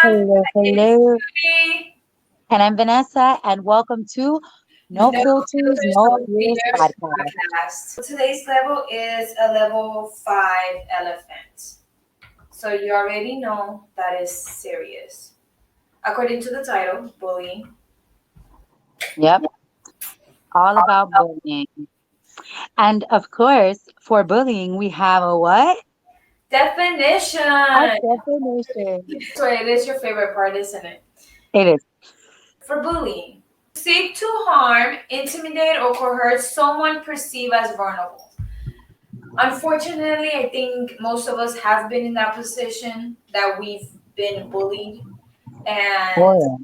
everyone. Hello, It's hello. me, And I'm Vanessa, and welcome to No No Filters, Filters, No No Fears Fears podcast. podcast. Today's level is a level 5 elephant. So you already know that is serious. According to the title, bullying. Yep, all about bullying. And of course, for bullying, we have a what? A Definition. definition. So it is your favorite part, isn't it? It is. For bullying, seek to harm, intimidate, or coerce someone perceived as vulnerable. Unfortunately, I think most of us have been in that position that we've been bullied. And Oh,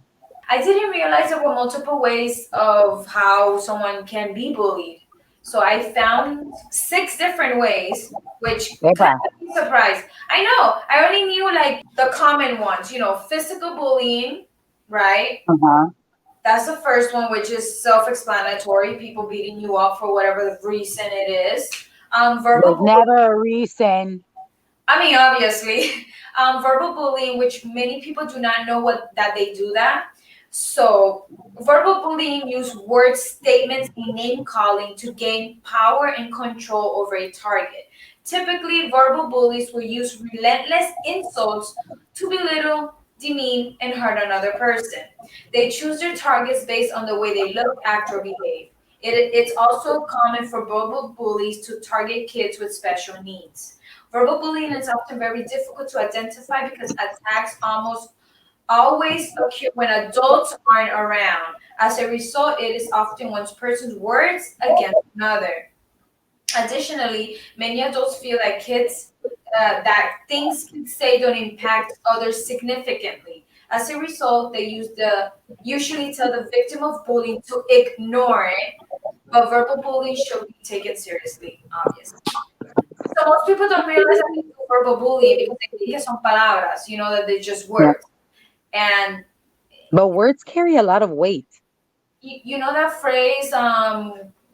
I didn't realize there were multiple ways of how someone can be bullied. So I found 6 different ways, which yeah. kind Epa. of made me surprised. I know, I only knew like the common ones, physical bullying, right? Uh-huh. That's the first one, which is self-explanatory. People beating you up for whatever the reason it is. There's Verbal bullying. never a reason. I mean, obviously, verbal bullying, which many people do not know what that they do that. So, verbal bullying use words, statements, and name calling to gain power and control over a target. Typically, verbal bullies will use relentless insults to belittle, demean, and hurt another person. They choose their targets based on the way they look, act, or behave. It's also common for verbal bullies to target kids with special needs. Verbal bullying is often very difficult to identify because attacks almost always occur when adults aren't around. As a result, it is often one person's words against another. Additionally, many adults feel that that things kids say don't impact others significantly. As a result, they usually tell the victim of bullying to ignore it, but verbal bullying should be taken seriously, obviously. So most people don't realize that they do verbal bullying because they think it's son palabras, that they just Yeah. words. And But words carry a lot of weight. you know that phrase,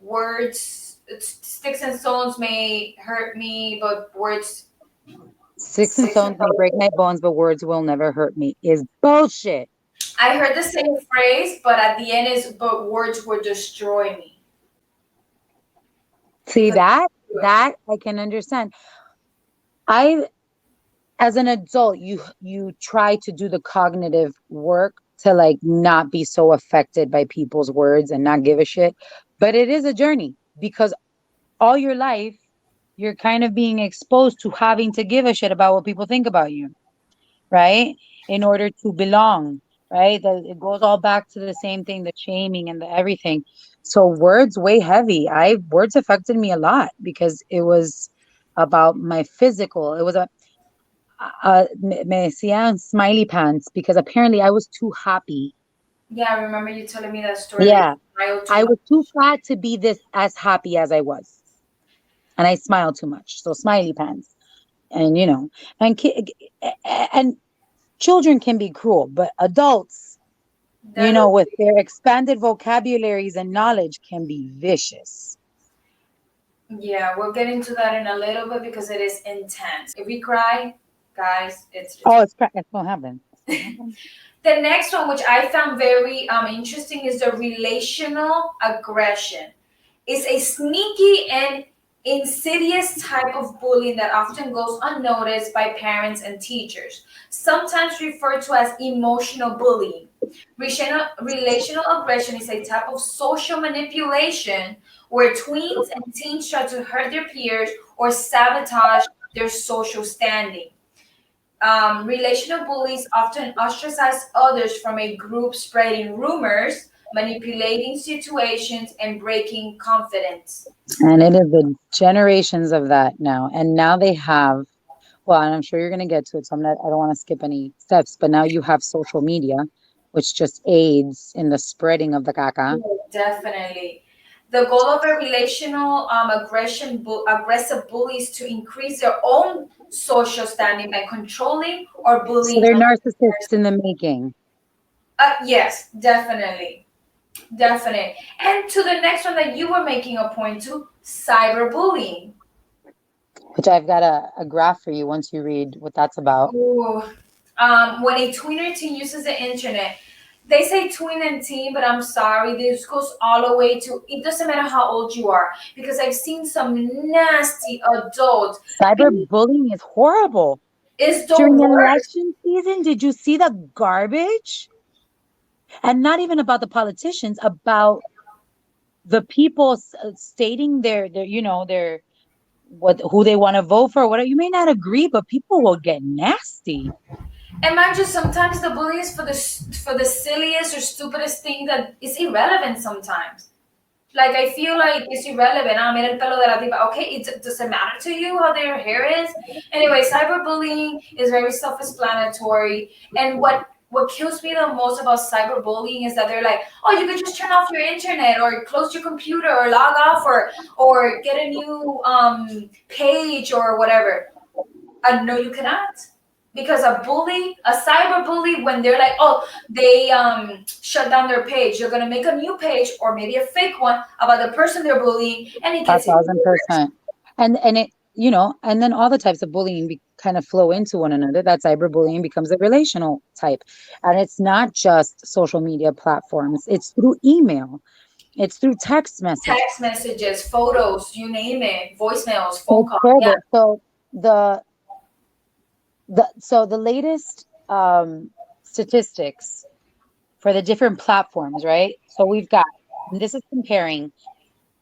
words, sticks and stones may hurt me, but words. Sticks and stones may break my bones, but words will never hurt me is bullshit. I heard the same phrase, but at the end is, but words will destroy me See because that? That I can understand. I as an adult you try to do the cognitive work to like not be so affected by people's words and not give a shit, but it is a journey because all your life you're kind of being exposed to having to give a shit about what people think about you, right, in order to belong, right. It goes all back to the same thing, the shaming and the everything. So words weigh heavy. I Words affected me a lot because it was about my physical. It was a me decían smiley pants because apparently I was too happy. yeah, I remember you telling me that story that Yeah, you smile too I much. was too fat to be this as happy as I was, and I smiled too much. So smiley pants, and and and children can be cruel, but adults, That with their expanded vocabularies and knowledge, can be vicious. Yeah, we'll get into that in a little bit because it is intense. If we cry, guys, it's Oh, it's gonna happen. It's gonna happen. the next one, which I found very interesting, is the relational aggression. It's a sneaky and insidious type of bullying that often goes unnoticed by parents and teachers, sometimes referred to as emotional bullying. Relational aggression is a type of social manipulation where tweens and teens try to hurt their peers or sabotage their social standing. Relational bullies often ostracize others from a group, spreading rumors, manipulating situations, and breaking confidence. And it is the generations of that now. And now they have, well, and I'm sure you're going to get to it. So I don't want to skip any steps, but now you have social media, which just aids in the spreading of the caca. Definitely. The goal of a relational aggressive bully is to increase their own social standing by controlling or So bullying they're another narcissists in person. the making, Yes, definitely. Definite. And to the next one that you were making a point to, cyberbullying. which I've got a graph for you once you read what that's about. Ooh, When a tween or teen uses the internet, they say tween and teen, but I'm sorry, this goes all the way to, it doesn't matter how old you are, because I've seen some nasty adults. Cyberbullying is horrible. It's the During worst. election season, did you see the garbage? And not even about the politicians, about the people stating their their what who they want to vote for. What you may not agree, but people will get nasty. And mind you, sometimes the bully is for the silliest or stupidest thing that is irrelevant sometimes. Like, I feel like it's irrelevant. Ah, mira el pelo de la tipa. Okay, does it matter to you how their hair is? Anyway, cyberbullying is very self-explanatory. And what kills me the most about cyberbullying is that they're like, oh, you could just turn off your internet or close your computer or log off or get a new page or whatever. No, you cannot. Because a cyber bully, when they're like, oh, they shut down their page, they're gonna make a new page or maybe a fake one about the person they're bullying, and it A gets even thousand worse. percent. And it and then all the types of bullying kind of flow into one another. That cyberbullying becomes a relational type, and it's not just social media platforms. It's through email. It's through text message. Text messages, photos, you name it, voicemails, phone It's calls. Yeah. further. So the the latest statistics for the different platforms, right? So we've got, and this is comparing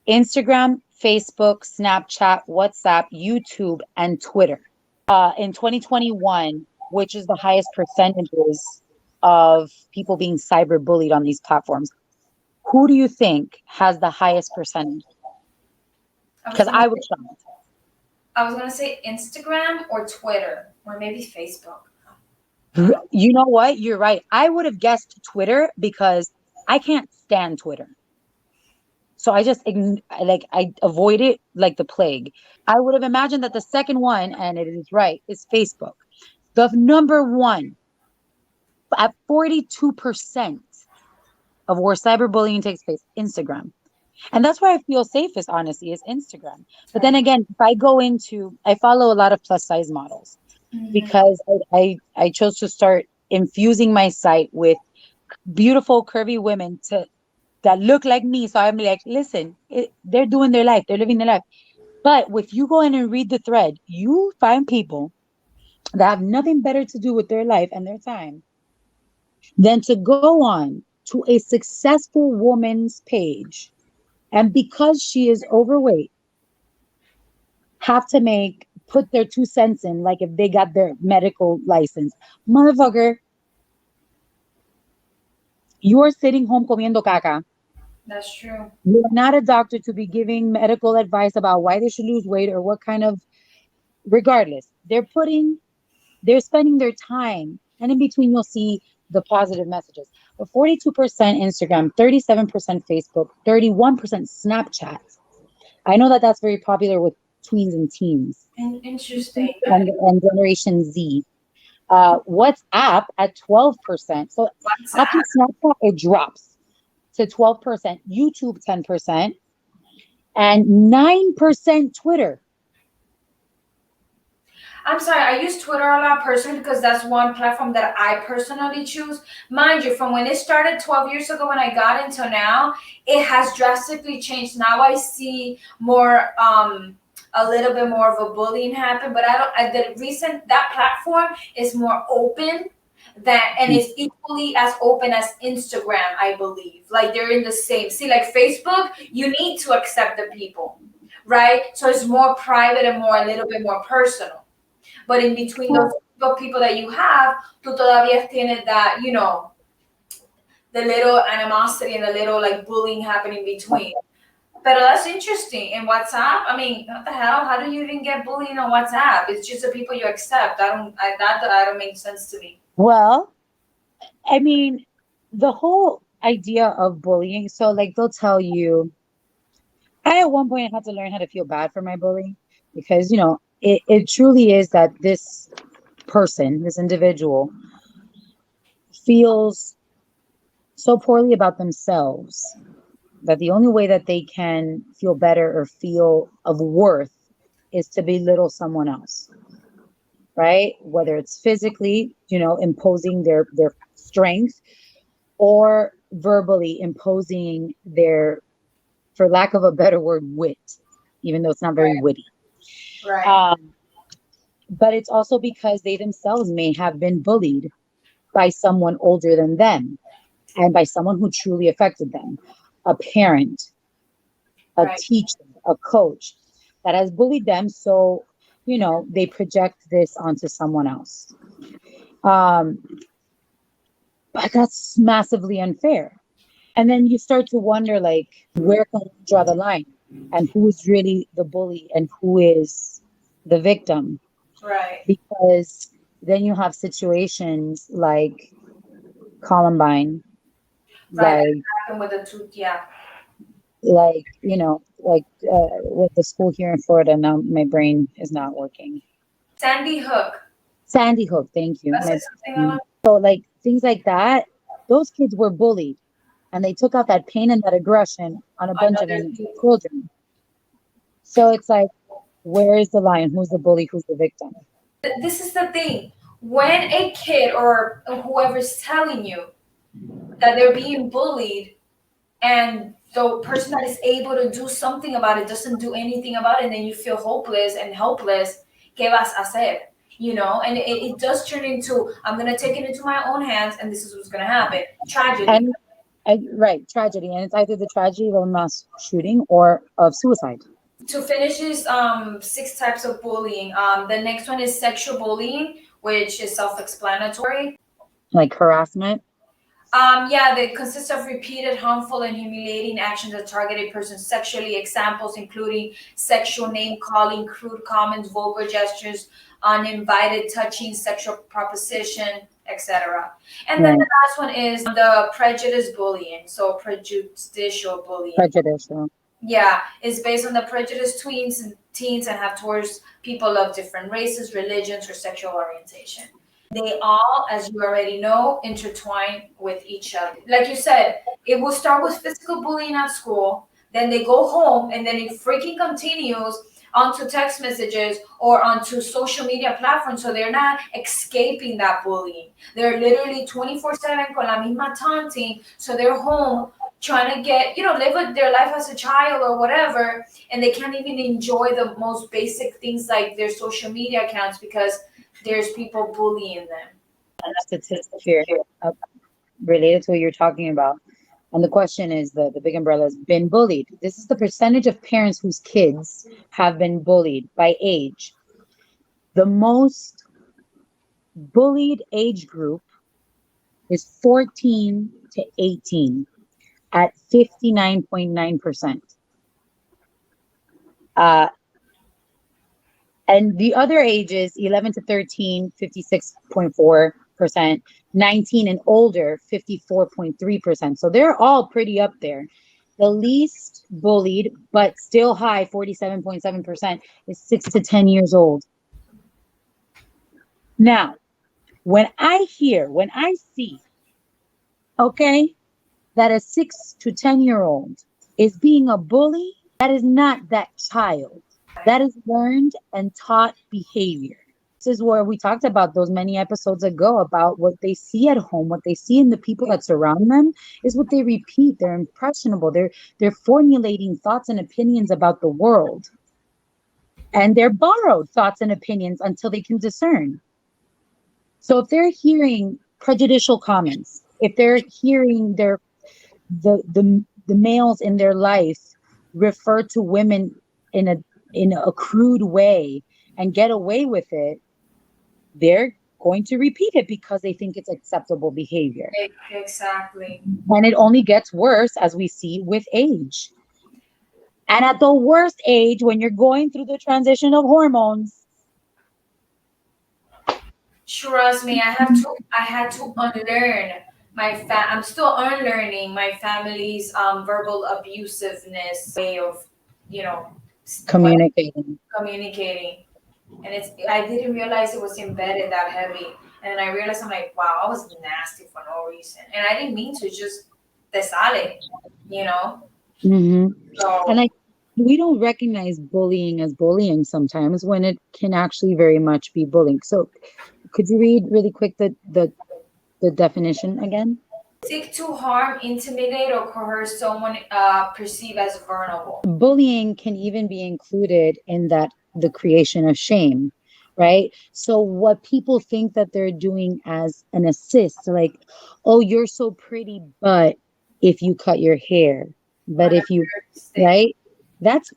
Instagram, Facebook, Snapchat, WhatsApp, YouTube, and Twitter. In 2021, which is the highest percentages of people being cyberbullied on these platforms. Who do you think has the highest percentage? I was Because gonna I say, was shocked. Instagram or Twitter or maybe Facebook. You know what? You're right. I would have guessed Twitter because I can't stand Twitter. So I just I avoid it like the plague. I would have imagined that the second one, and it is right, is Facebook. The number one at 42% of where cyberbullying takes place, Instagram. And that's where I feel safest, honestly, is Instagram. But then again, if I follow a lot of plus size models Mhm. because I chose to start infusing my site with beautiful, curvy women that look like me. So I'm like, listen, they're doing their life, they're living their life. But if you go in and read the thread, you find people that have nothing better to do with their life and their time than to go on to a successful woman's page. And because she is overweight, have to put their 2 cents in, like if they got their medical license. Motherfucker, you're sitting home comiendo caca. That's true. You're not a doctor to be giving medical advice about why they should lose weight or what kind of, regardless. They're spending their time, and in between, you'll see the positive messages. But 42% Instagram, 37% Facebook, 31% Snapchat. I know that that's very popular with tweens and teens Interesting. and Generation Z. WhatsApp at 12%. So after WhatsApp. Snapchat, it drops to 12%, YouTube 10%, and 9% Twitter. I'm sorry, I use Twitter a lot personally because that's one platform that I personally choose. Mind you, from when it started 12 years ago when I got into now, it has drastically changed. Now I see more, a little bit more of a bullying happen, but I don't, the recent, that platform is more open and it's equally as open as Instagram, I believe. Like they're in the same, see, like Facebook, you need to accept the people, right? So it's more private and more, a little bit more personal. But in between those people that you have, tú todavía tienes that, the little animosity and the little like bullying happening between. But that's interesting. In WhatsApp, I mean, what the hell? How do you even get bullying on WhatsApp? It's just the people you accept. That don't make sense to me. Well, I mean, the whole idea of bullying. So, like, they'll tell you, I at one point had to learn how to feel bad for my bully because, it truly is that this person, this individual, feels so poorly about themselves that the only way that they can feel better or feel of worth is to belittle someone else. right? Whether it's physically, imposing their strength, or verbally imposing their, for lack of a better word, wit, even though it's not very witty. Right. Um, but it's also because they themselves may have been bullied by someone older than them, and by someone who truly affected them, a parent, a Right. teacher, a coach that has bullied them. So, they project this onto someone else. Um, but that's massively unfair. And then you start to wonder, like, where can we draw the line? And who is really the bully and who is the victim? Right. Because then you have situations like Columbine, Right. That like happened with the two. Yeah. with the school here in Florida. Now my brain is not working. Sandy Hook. Sandy Hook, thank you. That's something along. So like things like that, those kids were bullied, and they took out that pain and that aggression on a bunch of Another innocent people. children. So it's like, where is the line? Who's the bully? Who's the victim? This is the thing. When a kid or whoever's telling you that they're being bullied, and the person that is able to do something about it doesn't do anything about it, and then you feel hopeless and helpless, ¿qué vas a hacer? And it does turn into, I'm going to take it into my own hands, and this is what's going to happen. Tragedy. And right, tragedy, and it's either the tragedy of a mass shooting or of suicide. To finish this 6 types of bullying, the next one is sexual bullying, which is self-explanatory. Like harassment. Yeah, they consist of repeated harmful and humiliating actions that target a person sexually. Examples including sexual name calling, crude comments, vulgar gestures, uninvited touching, sexual proposition, etc. And then Right. the last one is the prejudice bullying. So prejudicial bullying. Prejudicial. Yeah, it's based on the prejudice teens and have towards people of different races, religions, or sexual orientation. They all, as you already know, intertwine with each other. Like you said, it will start with physical bullying at school, then they go home, and then it freaking continues onto text messages or onto social media platforms. So they're not escaping that bullying. They're literally 24/7 con la misma taunting. So they're home trying to live with their life as a child or whatever, and they can't even enjoy the most basic things like their social media accounts because there's people bullying them. Statistic here, uh, related to what you're talking about. And the question is, the big umbrella has been bullied. This is the percentage of parents whose kids have been bullied by age. The most bullied age group is 14 to 18 at 59.9%. And the other ages, 11 to 13, 56.4%, 19 and older, 54.3%. So they're all pretty up there. The least bullied, but still high, 47.7%, is 6 to 10 years old. Now, when I see, okay, that a 6 to 10-year-old is being a bully, that is not that child. That is learned and taught behavior. This is where we talked about those many episodes ago about what they see at home, what they see in the people that surround them is what they repeat. They're impressionable. They're formulating thoughts and opinions about the world. And they're borrowed thoughts and opinions until they can discern. So if they're hearing prejudicial comments, if they're hearing the males in their life refer to women in a crude way and get away with it, they're going to repeat it because they think it's acceptable behavior. Exactly. And it only gets worse, as we see, with age. And at the worst age, when you're going through the transition of hormones. Trust me, I had to unlearn I'm still unlearning my family's verbal abusiveness way of, you know, Communicating. communicating. And I didn't realize it was embedded that heavy. And then I realized, I'm like, wow, I was nasty for no reason. And I didn't mean to, just te sale, you know? Mm-hmm. So And we don't recognize bullying as bullying sometimes when it can actually very much be bullying. So could you read really quick the definition again? Seek to harm, intimidate, or coerce someone perceived as vulnerable. Bullying can even be included in that the creation of shame, right? So what people think that they're doing as an assist, like, oh, you're so pretty, but if you cut your hair, but Whatever if you, state. right? That's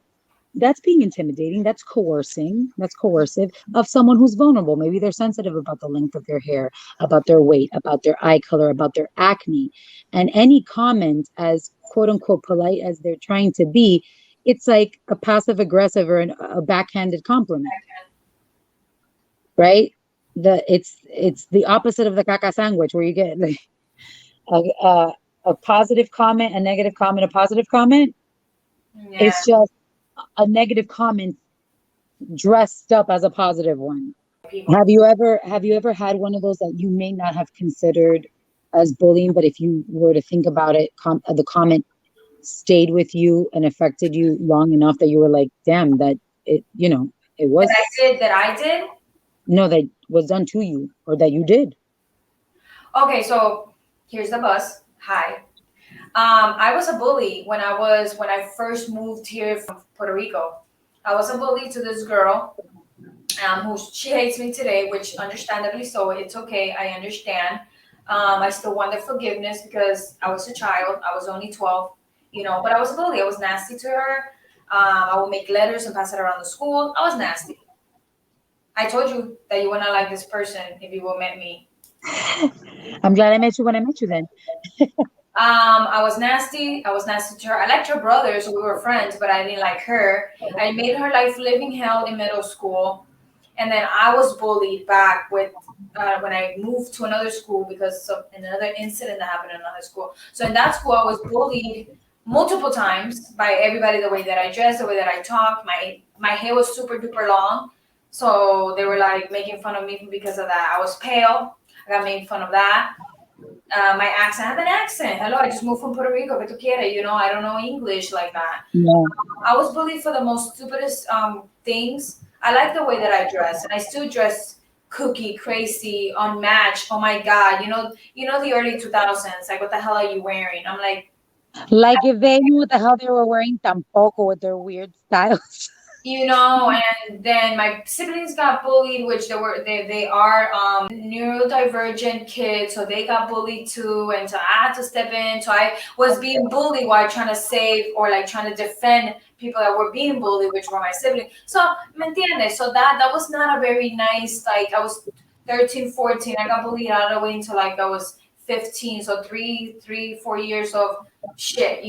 that's being intimidating. That's coercing. That's coercive of someone who's vulnerable. Maybe they're sensitive about the length of their hair, about their weight, about their eye color, about their acne. And any comment, as quote unquote polite as they're trying to be, it's like a passive aggressive or a backhanded compliment, right? It's the opposite of the caca sandwich where you get like a, a positive comment, a negative comment, a positive comment. Yeah, It's just a negative comment dressed up as a positive one. people. Have you ever had one of those that you may not have considered as bullying, but if you were to think about it, the comment stayed with you and affected you long enough that you were like, damn, that it That I was did. That I did. no, that was done to you or that you did. Okay, so here's the bus. Hi. I was a bully when I first moved here from Puerto Rico. I was a bully to this girl, who she hates me today, which understandably so. It's okay. I understand. I still want their forgiveness because I was a child. I was only 12, but I was a bully. I was nasty to her. I would make letters and pass it around the school. I was nasty. I told you that you would not like this person if you would met me. I'm glad I met you when I met you then. I was nasty. I was nasty to her. I liked her brother, so we were friends, but I didn't like her. I made her life living hell in middle school, and then I was bullied back with when I moved to another school because of another incident that happened in another school. So in that school, I was bullied multiple times by everybody. The way that I dressed, the way that I talked, my hair was super duper long, so they were like making fun of me because of that. I was pale. I got made fun of that. My accent. I have an accent. Hello, I just moved from Puerto Rico. ¿Qué tú quieres? I don't know English like that. Yeah. I was bullied for the most stupidest things. I like the way that I dress, and I still dress cookie, crazy, unmatched. Oh my god, the early 2000s. Like, what the hell are you wearing? I'm like, Like if they knew what the hell they were wearing, tampoco with their weird styles. and then my siblings got bullied, which they are neurodivergent kids, so they got bullied too, and so I had to step in. So I was being bullied while trying to save or like trying to defend people that were being bullied, which were my siblings. So, ¿me entiendes? So that was not a very nice, like, I was 13, 14. I got bullied all the way until like I was 15. So 4 years of shit.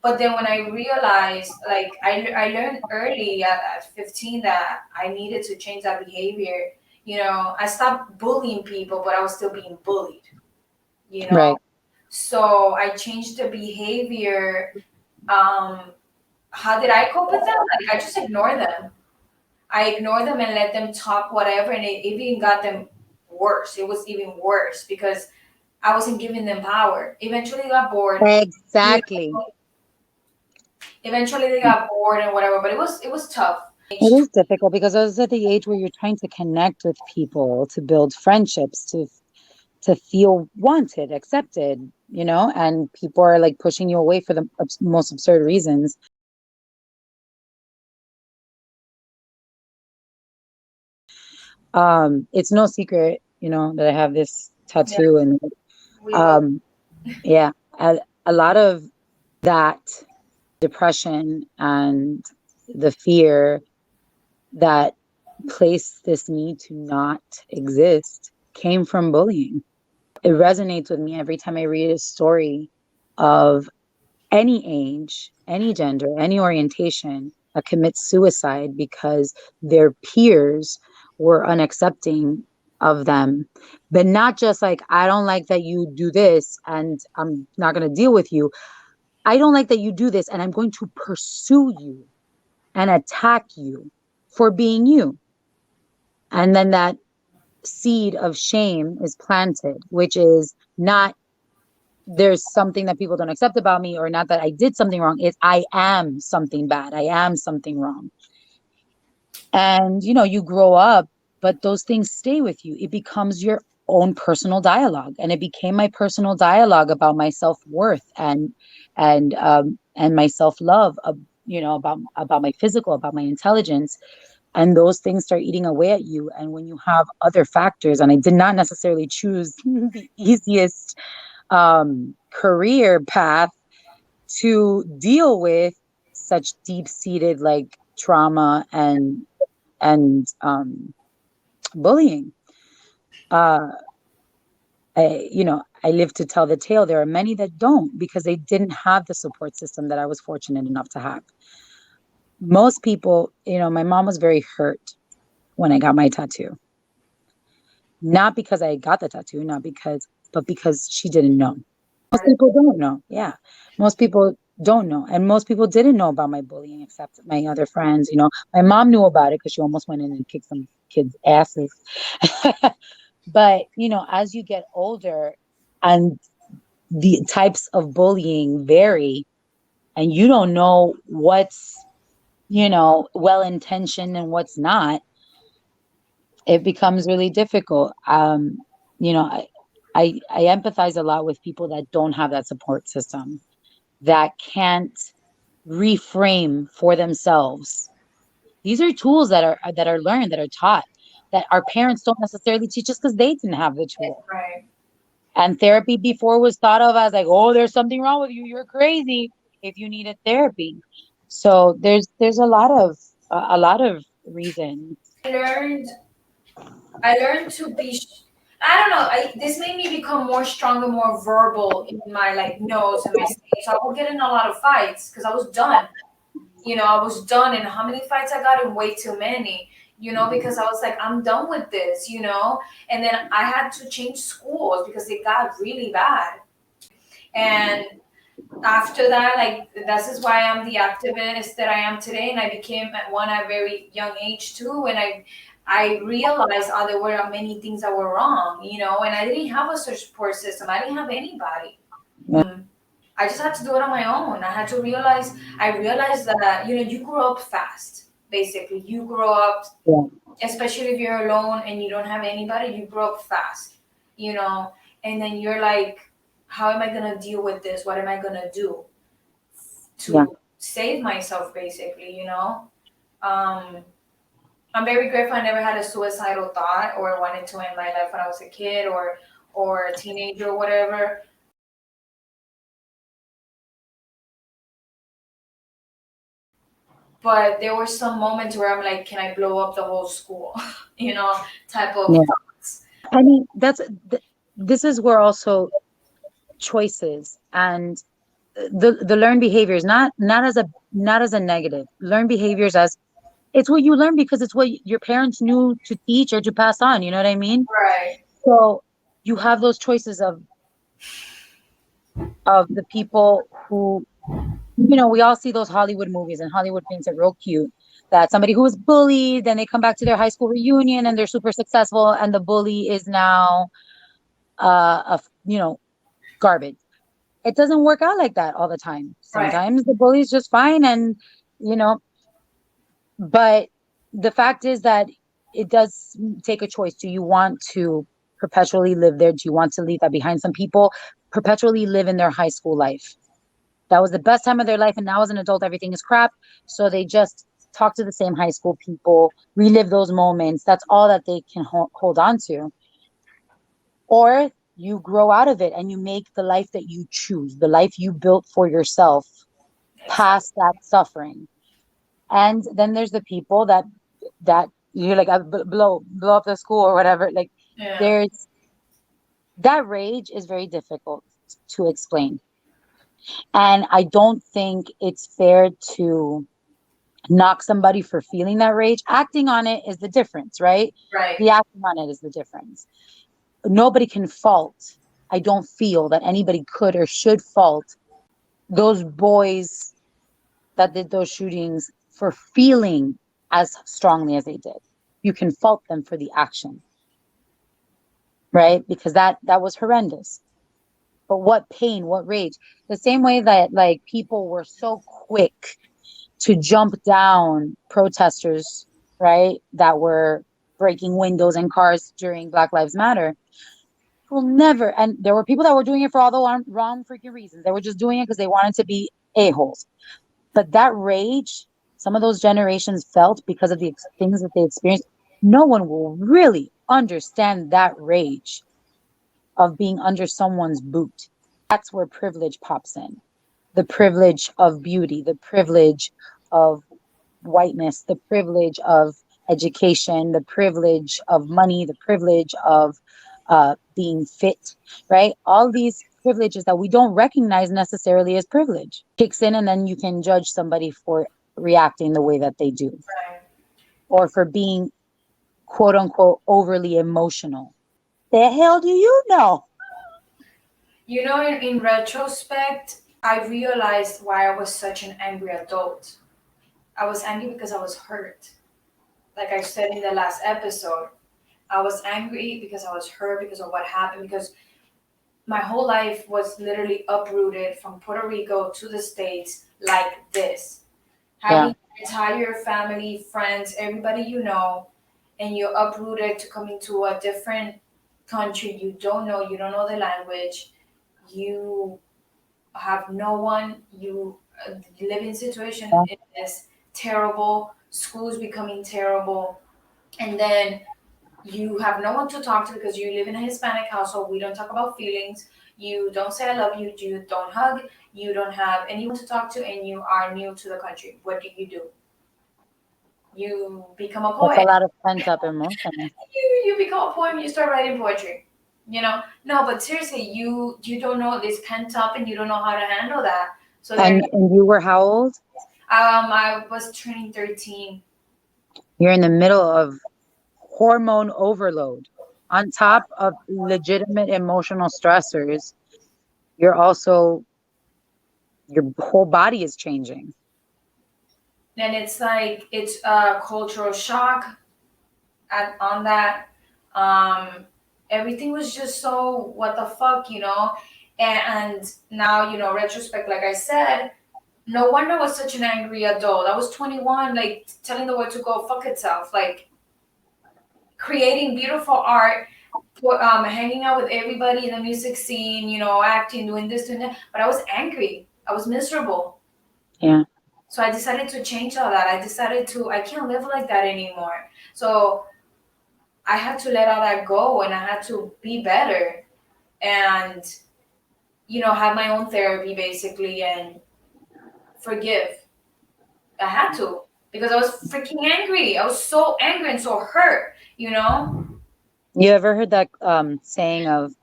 But then when I realized, like, I learned early at 15 that I needed to change that behavior. I stopped bullying people, but I was still being bullied, you know. Right. So I changed the behavior. Um, how did I cope with that? Like, I just ignored them. I ignored them and let them talk whatever, and it even got them worse. It was even worse because I wasn't giving them power. Eventually, they got bored. You Exactly. know, eventually they got bored and whatever, but it was tough. It is difficult because I was at the age where you're trying to connect with people, to build friendships, to feel wanted, accepted, and people are like pushing you away for the most absurd reasons. It's no secret, that I have this Yeah, tattoo, and we both. um, yeah, a lot of that depression and the fear that placed this need to not exist came from bullying. It resonates with me every time I read a story of any age, any gender, any orientation that commits suicide because their peers were unaccepting of them. But not just like, I don't like that you do this and I'm not going to deal with you. I don't like that you do this and I'm going to pursue you and attack you for being you. And then that seed of shame is planted, which is not there's something that people don't accept about me, or not that I did something wrong. It's I am something bad. I am something wrong. And, you grow up, but those things stay with you. It becomes your own personal dialogue. And it became my personal dialogue about my self-worth and my self-love, about my physical, about my intelligence. And those things start eating away at you. And when you have other factors, and I did not necessarily choose the easiest career path to deal with such deep-seated like trauma and bullying. Uh, I live to tell the tale. There are many that don't, because they didn't have the support system that I was fortunate enough to have. Most people, my mom was very hurt when I got my tattoo. Not because I got the tattoo, but because she didn't know. Most people don't know. Yeah. Most people don't know. And most people didn't know about my bullying except my other friends. My mom knew about it because she almost went in and kicked some kids' asses. But, as you get older and the types of bullying vary, and you don't know what's, well intentioned and what's not, it becomes really difficult. You know, I, I empathize a lot with people that don't have that support system, that can't reframe for themselves. These are tools that are learned, that are taught, that our parents don't necessarily teach us because they didn't have the tool. Right. And therapy before was thought of as like, oh, there's something wrong with you. You're crazy if you needed therapy. So there's a lot of reasons. I learned I learned to be. I don't know. This made me become more stronger, more verbal in my like no's and my statements. So I would get in a lot of fights because I was done. I was done. And how many fights I got in? Way too many. Because I was like, I'm done with this. And then I had to change schools because it got really bad. And after that, like this is why I'm the activist that I am today, and I became one at a very young age too. And I realized there were many things that were wrong, and I didn't have a support system. I didn't have anybody. I just had to do it on my own. I realized that you grow up fast. Basically, you grow up, Yeah. especially if you're alone and you don't have anybody. You grow up fast, and then you're like, how am I gonna deal with this? What am I gonna do to Yeah. save myself, basically. um, I'm very grateful I never had a suicidal thought or wanted to end my life when I was a kid or a teenager or whatever. But there were some moments where I'm like, can I blow up the whole school? Type of Yeah. thoughts. I mean, this is where also choices and the learned behaviors, not as a negative. Learned behaviors as it's what you learn because it's what your parents knew to teach or to pass on. You know what I mean? Right, So you have those choices of the people who, we all see those Hollywood movies, and Hollywood paints it real cute, that somebody who was bullied, then they come back to their high school reunion and they're super successful, and the bully is now garbage. It doesn't work out like that all the time. right, Sometimes the bully's just fine, and you know but the fact is that it does take a choice. Do you want to perpetually live there? Do you want to leave that behind? Some people perpetually live in their high school life. That was the best time of their life, and now as an adult everything is crap, so they just talk to the same high school people, relive those moments. That's all that they can hold on to. Or you grow out of it and you make the life that you choose, the life you built for yourself, exactly. past that suffering. And then there's the people that you're like, blow up the school or whatever. Like, Yeah, there's that rage is very difficult to explain. And I don't think it's fair to knock somebody for feeling that rage. Acting on it is the difference, right? right. The acting on it is the difference. Nobody can fault. I don't feel that anybody could or should fault those boys that did those shootings for feeling as strongly as they did. You can fault them for the action, right? Because that was horrendous. But what pain, what rage? The same way that like people were so quick to jump down protesters, right, that were breaking windows and cars during Black Lives Matter. Will never, and there were people that were doing it for all the wrong freaking reasons. They were just doing it because they wanted to be a-holes. But that rage, some of those generations felt because of the things that they experienced. No one will really understand that rage of being under someone's boot. That's where privilege pops in. The privilege of beauty, the privilege of whiteness, the privilege of education, the privilege of money, the privilege of being fit, right? All these privileges that we don't recognize necessarily as privilege kicks in, and then you can judge somebody for reacting the way that they do Right. or for being quote unquote overly emotional. The hell do you know? You know, in retrospect, I realized why I was such an angry adult. I was angry because I was hurt. Like I said in the last episode, I was angry because I was hurt because of what happened, because my whole life was literally uprooted from Puerto Rico to the States like this. Yeah. Having your entire family, friends, everybody you know, and you're uprooted to coming to a different country you don't know the language, you have no one, living situation Yeah. is terrible, school's becoming terrible, and then you have no one to talk to because you live in a Hispanic household. We don't talk about feelings. You don't say I love you. You don't hug. You don't have anyone to talk to, and you are new to the country. What do? You become a That's a poet. lot of pent up emotion. You become a poem. You start writing poetry. No, but seriously, you don't know this pent up, and you don't know how to handle that. So then, And you were how old? I was turning 13. You're in the middle of hormone overload. On top of legitimate emotional stressors, you're also, your whole body is changing. And it's like it's a cultural shock on that. Um, Everything was just so what the fuck, And now, retrospect, like I said, no wonder I was such an angry adult. I was 21, like telling the world to go fuck itself, like creating beautiful art, hanging out with everybody in the music scene, acting, doing this, doing that. But I was angry. I was miserable. Yeah. So I decided to change all that. I can't live like that anymore. So I had to let all that go and I had to be better and, have my own therapy basically and forgive. I had to because I was freaking angry. I was so angry and so hurt. You ever heard that saying of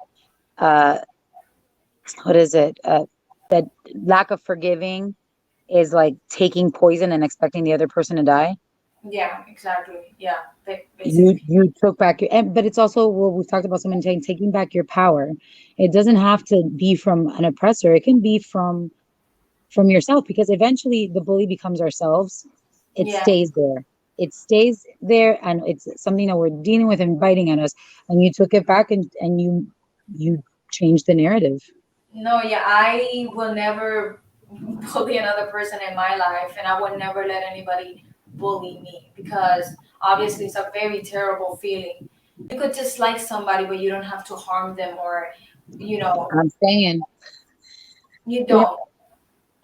uh what is it? That lack of forgiving is like taking poison and expecting the other person to die. Yeah, exactly. Yeah, You basically. took back your, and but it's also, well, we've talked about someone taking back your power. It doesn't have to be from an oppressor. It can be from yourself, because eventually the bully becomes ourselves. It Yeah. stays there. It stays there, and it's something that we're dealing with and biting at us. And you took it back, and you changed the narrative. No, yeah, I will never bully another person in my life, and I will never let anybody bully me because obviously it's a very terrible feeling. You could dislike somebody, but you don't have to harm them, or you know, I'm saying, you you know, don't.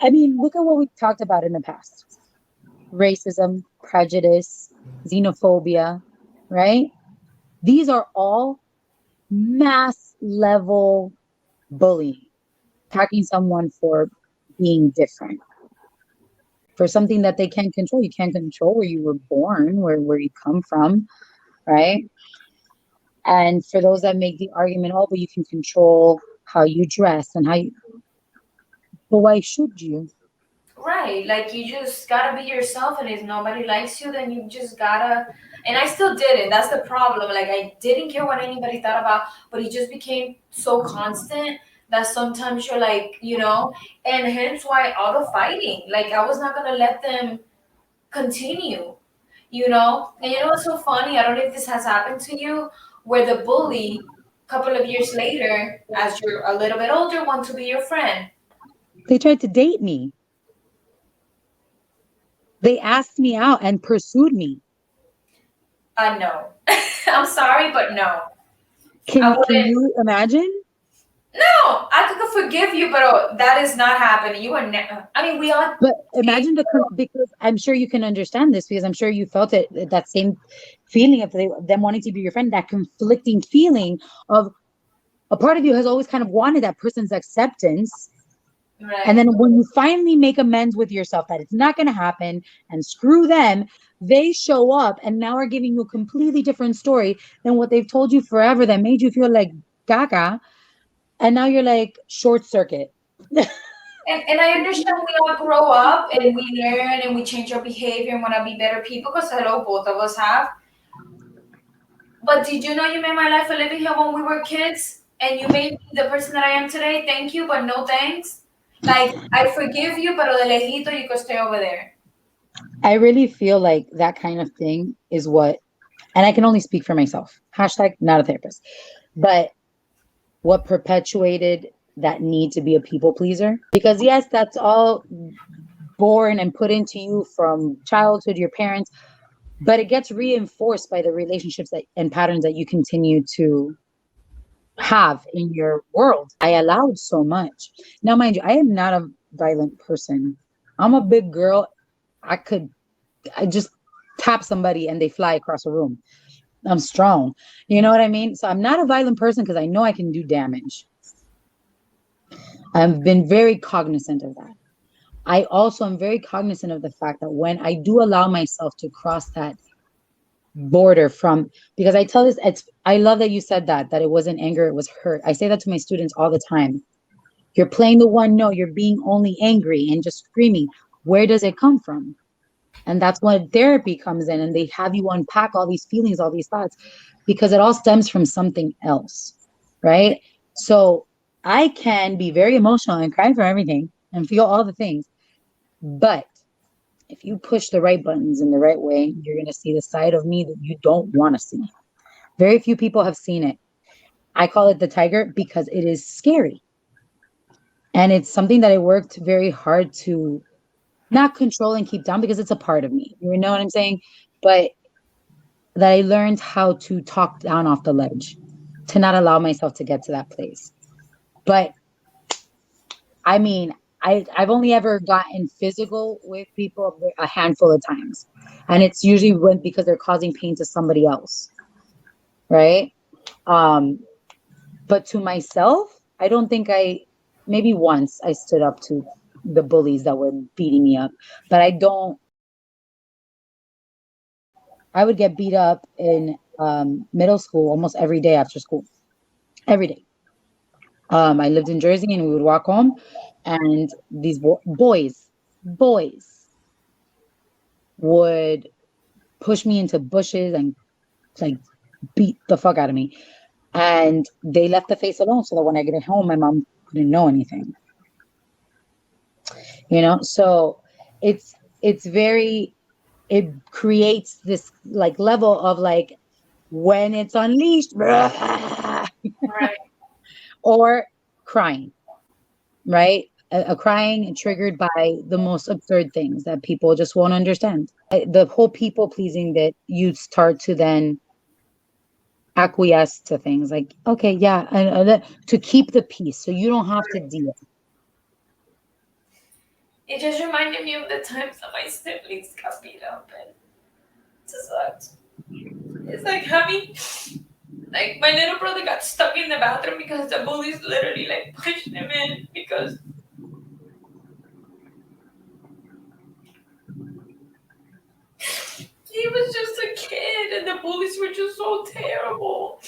I mean, look at what we've talked about in the past: racism, prejudice, xenophobia, right? These are all mass level bullying, attacking someone for being different, for something that they can't control. You can't control where you were born, where you come from, right? And for those that make the argument, oh, but you can control how you dress and how you, but why should you? Right, like you just gotta be yourself, and if nobody likes you, then you just gotta. And I still didn't. That's the problem. Like I didn't care what anybody thought about, but it just became so constant that sometimes you're like, and hence why all the fighting. Like I was not gonna let them continue. And you know what's so funny? I don't know if this has happened to you, where the bully Couple of years later, as you're a little bit older, want to be your friend. They tried to date me. They asked me out and pursued me. No. I'm sorry, but no. I Can wouldn't. you imagine? No, I could forgive you, but that is not happening. You are never. I mean, we all But change. imagine because I'm sure you can understand this because I'm sure you felt it, that same feeling of them wanting to be your friend, that conflicting feeling of a part of you has always kind of wanted that person's acceptance. And Right. then when you finally make amends with yourself that it's not going to happen and screw them, they show up and now are giving you a completely different story than what they've told you forever that made you feel like gaga. And now you're like short circuit. And I understand we all grow up and we learn and we change our behavior and want to be better people because hello, both of us have. But did you know you made my life a living hell when we were kids? And you made me the person that I am today? Thank you, but no thanks. Like, I forgive you, pero de lejito you could stay over there. I really feel like that kind of thing is what, and I can only speak for myself. Hashtag not a therapist. But what perpetuated that need to be a people pleaser? Because yes, that's all born and put into you from childhood, your parents, but it gets reinforced by the relationships that and patterns that you continue to have in your world. I allowed so much. Now, mind you, I am not a violent person. I'm a big girl. I just tap somebody and they fly across a room. I'm strong. You know what I mean? So I'm not a violent person because I know I can do damage. I've been very cognizant of that. I also am very cognizant of the fact that when I do allow myself to cross that border from, because I tell this, I love that you said that it wasn't anger, it was hurt. I say that to my students all the time. You're playing the one note, you're being only angry and just screaming. Where does it come from? And that's when therapy comes in and they have you unpack all these feelings, all these thoughts, because it all stems from something else. Right. So I can be very emotional and cry for everything and feel all the things. But if you push the right buttons in the right way, you're going to see the side of me that you don't want to see. Very few people have seen it. I call it the tiger because it is scary. And it's something that I worked very hard to not control and keep down because it's a part of me. You know what I'm saying? But that I learned how to talk down off the ledge, to not allow myself to get to that place. But I mean, I've only ever gotten physical with people a handful of times. And it's usually when because they're causing pain to somebody else. Right. Um, but to myself, I don't think maybe once I stood up to the bullies that were beating me up. But I would get beat up in middle school almost every day after school. Every day. I lived in Jersey and we would walk home and these boys would push me into bushes and like beat the fuck out of me. And they left the face alone so that when I get home, my mom couldn't know anything. So it's very, it creates this like level of like when it's unleashed Right. or crying, right? A crying triggered by the most absurd things that people just won't understand. The whole people pleasing that you start to then acquiesce to things like, okay, yeah, and to keep the peace so you don't have to deal. It just reminded me of the times that my siblings got beat up and it just sucked. It's like having, like, my little brother got stuck in the bathroom because the bullies literally, like, pushed him in because he was just a kid and the bullies were just so terrible.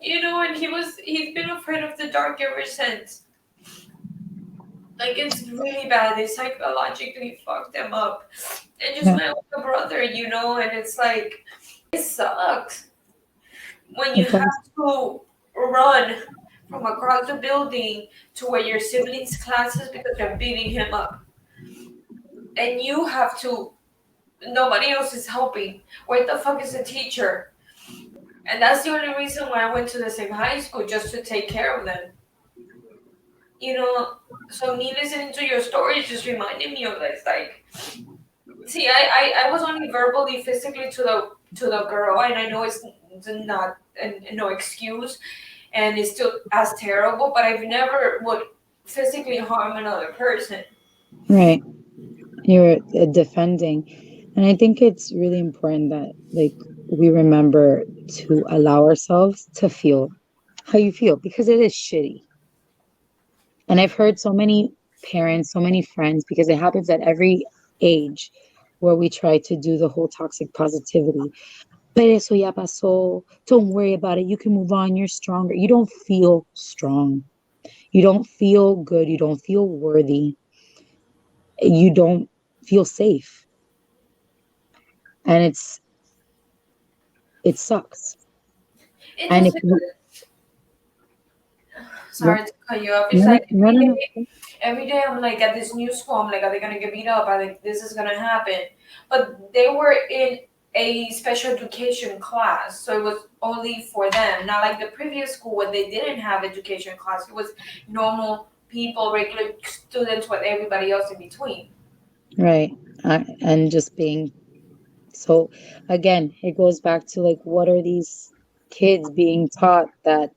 And he's been afraid of the dark ever since. Like, it's really bad. They psychologically fucked him up. And just Yeah, my older brother, and it's like, it sucks when you it have does. to run from across the building to where your siblings' classes because they're beating him up. And you have to, nobody else is helping. Where the fuck is the teacher? And that's the only reason why I went to the same high school, just to take care of them. You know, so me listening to your stories just reminded me of this. Like, see, I was only verbally, physically to the girl, and I know it's not no excuse, and it's still as terrible. But I've never would physically harm another person. Right. You're defending. And I think it's really important that like we remember to allow ourselves to feel how you feel because it is shitty. And I've heard so many parents, so many friends, because it happens at every age where we try to do the whole toxic positivity. Pero eso ya pasó. Don't worry about it. You can move on. You're stronger. You don't feel strong. You don't feel good. You don't feel worthy. You don't feel safe. And it sucks. It And if doesn't. you, what? Sorry to cut you off. It's No, like no, no, every day I'm like at this new school. I'm like, are they gonna get beat up? I like this is gonna happen. But they were in a special education class, so it was only for them. Not like the previous school where they didn't have education class. It was normal people, regular students with everybody else in between. right. And just being so, again, it goes back to like, what are these kids being taught that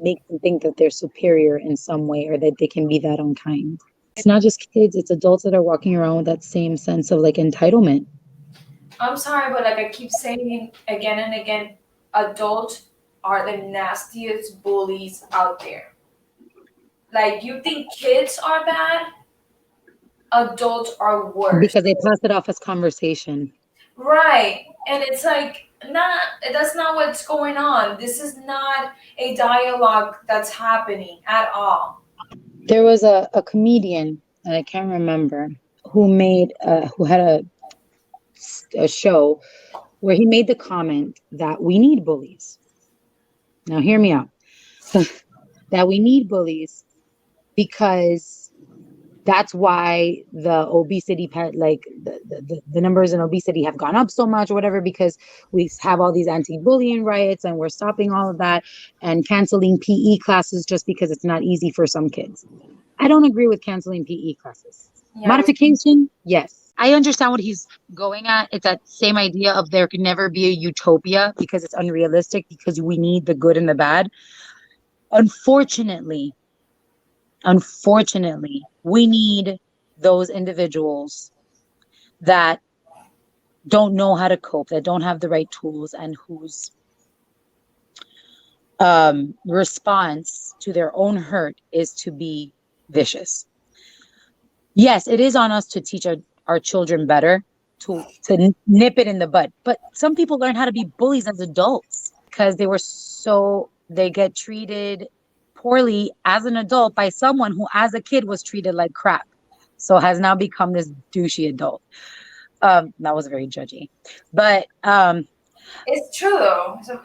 make them think that they're superior in some way or that they can be that unkind? It's not just kids, it's adults that are walking around with that same sense of like entitlement. I'm sorry, but like I keep saying again and again, adults are the nastiest bullies out there. Like you think kids are bad, adults are worse. Because they pass it off as conversation. Right. And it's like not that's not what's going on. This is not a dialogue that's happening at all. There was a comedian, and I can't remember, who had a show where he made the comment that we need bullies. Now, hear me out. That we need bullies because that's why the obesity like the numbers in obesity have gone up so much or whatever because we have all these anti-bullying riots and we're stopping all of that and canceling PE classes just because it's not easy for some kids. I don't agree with canceling PE classes. Yeah. Modification, yes. I understand what he's going at. It's that same idea of there could never be a utopia because it's unrealistic because we need the good and the bad. Unfortunately, unfortunately, we need those individuals that don't know how to cope, that don't have the right tools, and whose response to their own hurt is to be vicious. Yes, it is on us to teach our children better, to nip it in the bud. But some people learn how to be bullies as adults because they get treated poorly as an adult by someone who as a kid was treated like crap. So has now become this douchey adult. That was very judgy. But It's true though. So,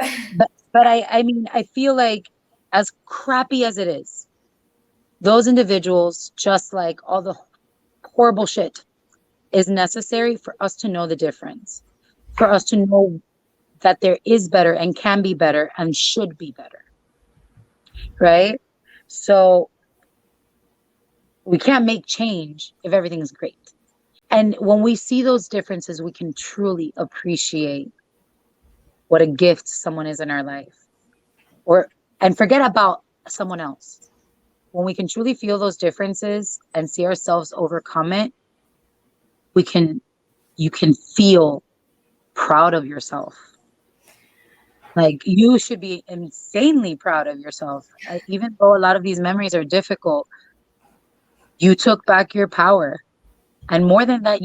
but I mean I feel like as crappy as it is, those individuals, just like all the horrible shit, is necessary for us to know the difference, for us to know that there is better and can be better and should be better, right? So we can't make change if everything is great. And when we see those differences, we can truly appreciate what a gift someone is in our life, or and forget about someone else. When we can truly feel those differences and see ourselves overcome it, we can you can feel proud of yourself. Like you should be insanely proud of yourself. Even though a lot of these memories are difficult, you took back your power. And more than that,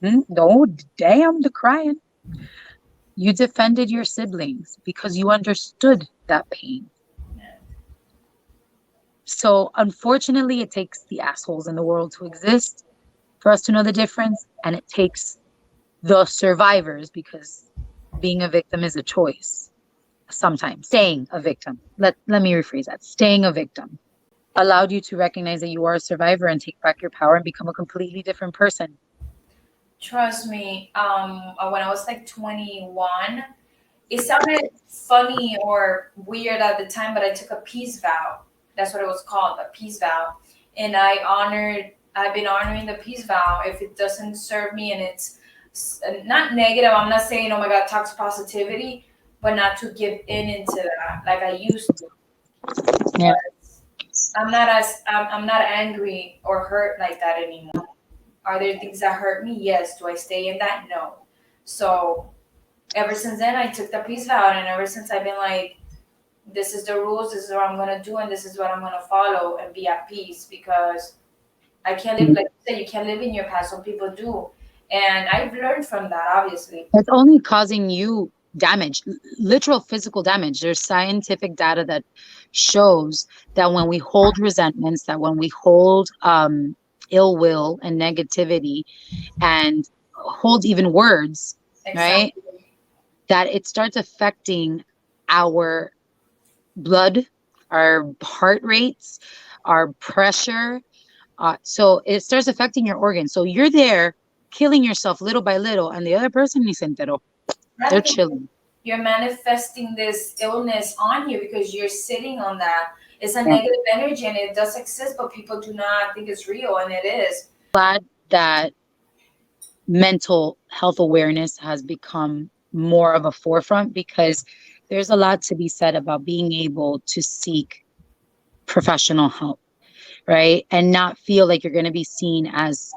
no, damn the crying. You defended your siblings because you understood that pain. So unfortunately, it takes the assholes in the world to exist for us to know the difference. And it takes the survivors because being a victim is a choice. Sometimes staying a victim. Let me rephrase that. Staying a victim allowed you to recognize that you are a survivor and take back your power and become a completely different person. trust me, when I was like 21, it sounded funny or weird at the time, but I took a peace vow. That's what it was called, a peace vow. And I've been honoring the peace vow. If it doesn't serve me and it's not negative, I'm not saying, oh my God, toxic positivity, but not to give in into that like I used to. Yeah. Because I'm not angry or hurt like that anymore. Are there things that hurt me? Yes. Do I stay in that? No. So ever since then, I took the peace vow, and ever since I've been like, this is the rules, this is what I'm gonna do, and this is what I'm gonna follow, and be at peace, because I can't live like you said. You can't live in your past. Some people do, and I've learned from that, obviously. It's only causing you damage, literal physical damage. There's scientific data that shows that when we hold resentments, that when we hold ill will and negativity, and hold even words, right, Exactly. that it starts affecting our blood, our heart rates, our pressure. So it starts affecting your organs. So you're there killing yourself little by little, and the other person ni se enteró. Right, They're because chilling. you're manifesting this illness on you because you're sitting on that. It's a Yeah. negative energy, and it does exist, but people do not think it's real, and it is. Glad that mental health awareness has become more of a forefront, because there's a lot to be said about being able to seek professional help, right? And not feel like you're going to be seen as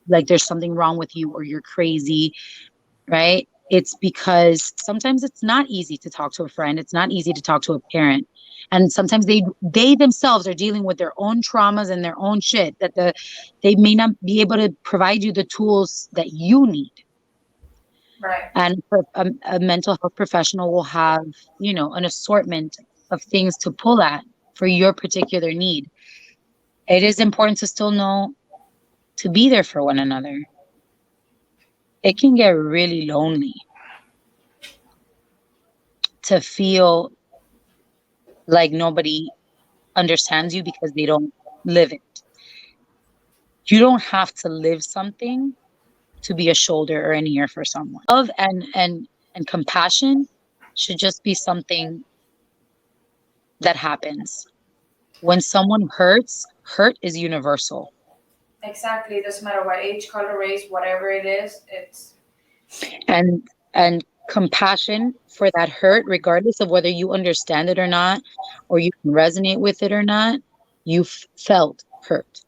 like there's something wrong with you or you're crazy, right? It's because sometimes it's not easy to talk to a friend. It's not easy to talk to a parent. And sometimes they themselves are dealing with their own traumas and their own shit that they may not be able to provide you the tools that you need. Right. And a mental health professional will have, an assortment of things to pull at for your particular need. It is important to still know to be there for one another. It can get really lonely to feel like nobody understands you because they don't live it. You don't have to live something to be a shoulder or an ear for someone. Love and compassion should just be something that happens. When someone hurts, hurt is universal. Exactly. It doesn't matter what age, color, race, whatever it is. It's And and compassion for that hurt, regardless of whether you understand it or not, or you can resonate with it or not, you've felt hurt.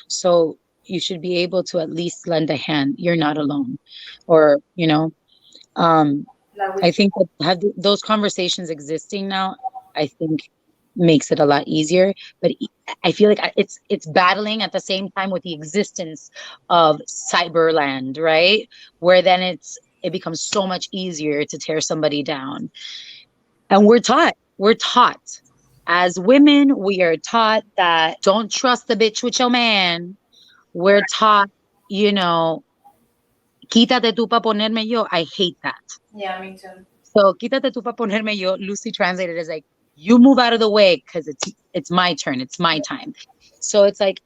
So you should be able to at least lend a hand. You're not alone. Or, um, like I we. think that those conversations existing now, I think makes it a lot easier. But I feel like it's battling at the same time with the existence of cyberland, right? Where then it becomes so much easier to tear somebody down. And we're taught as women, we are taught that don't trust the bitch with your man. We're taught, you know, quítate tú pa ponerme yo. I hate that. Yeah, me too. So quítate tú pa ponerme yo, loosely translated as like, you move out of the way because it's my turn, it's my time. So it's like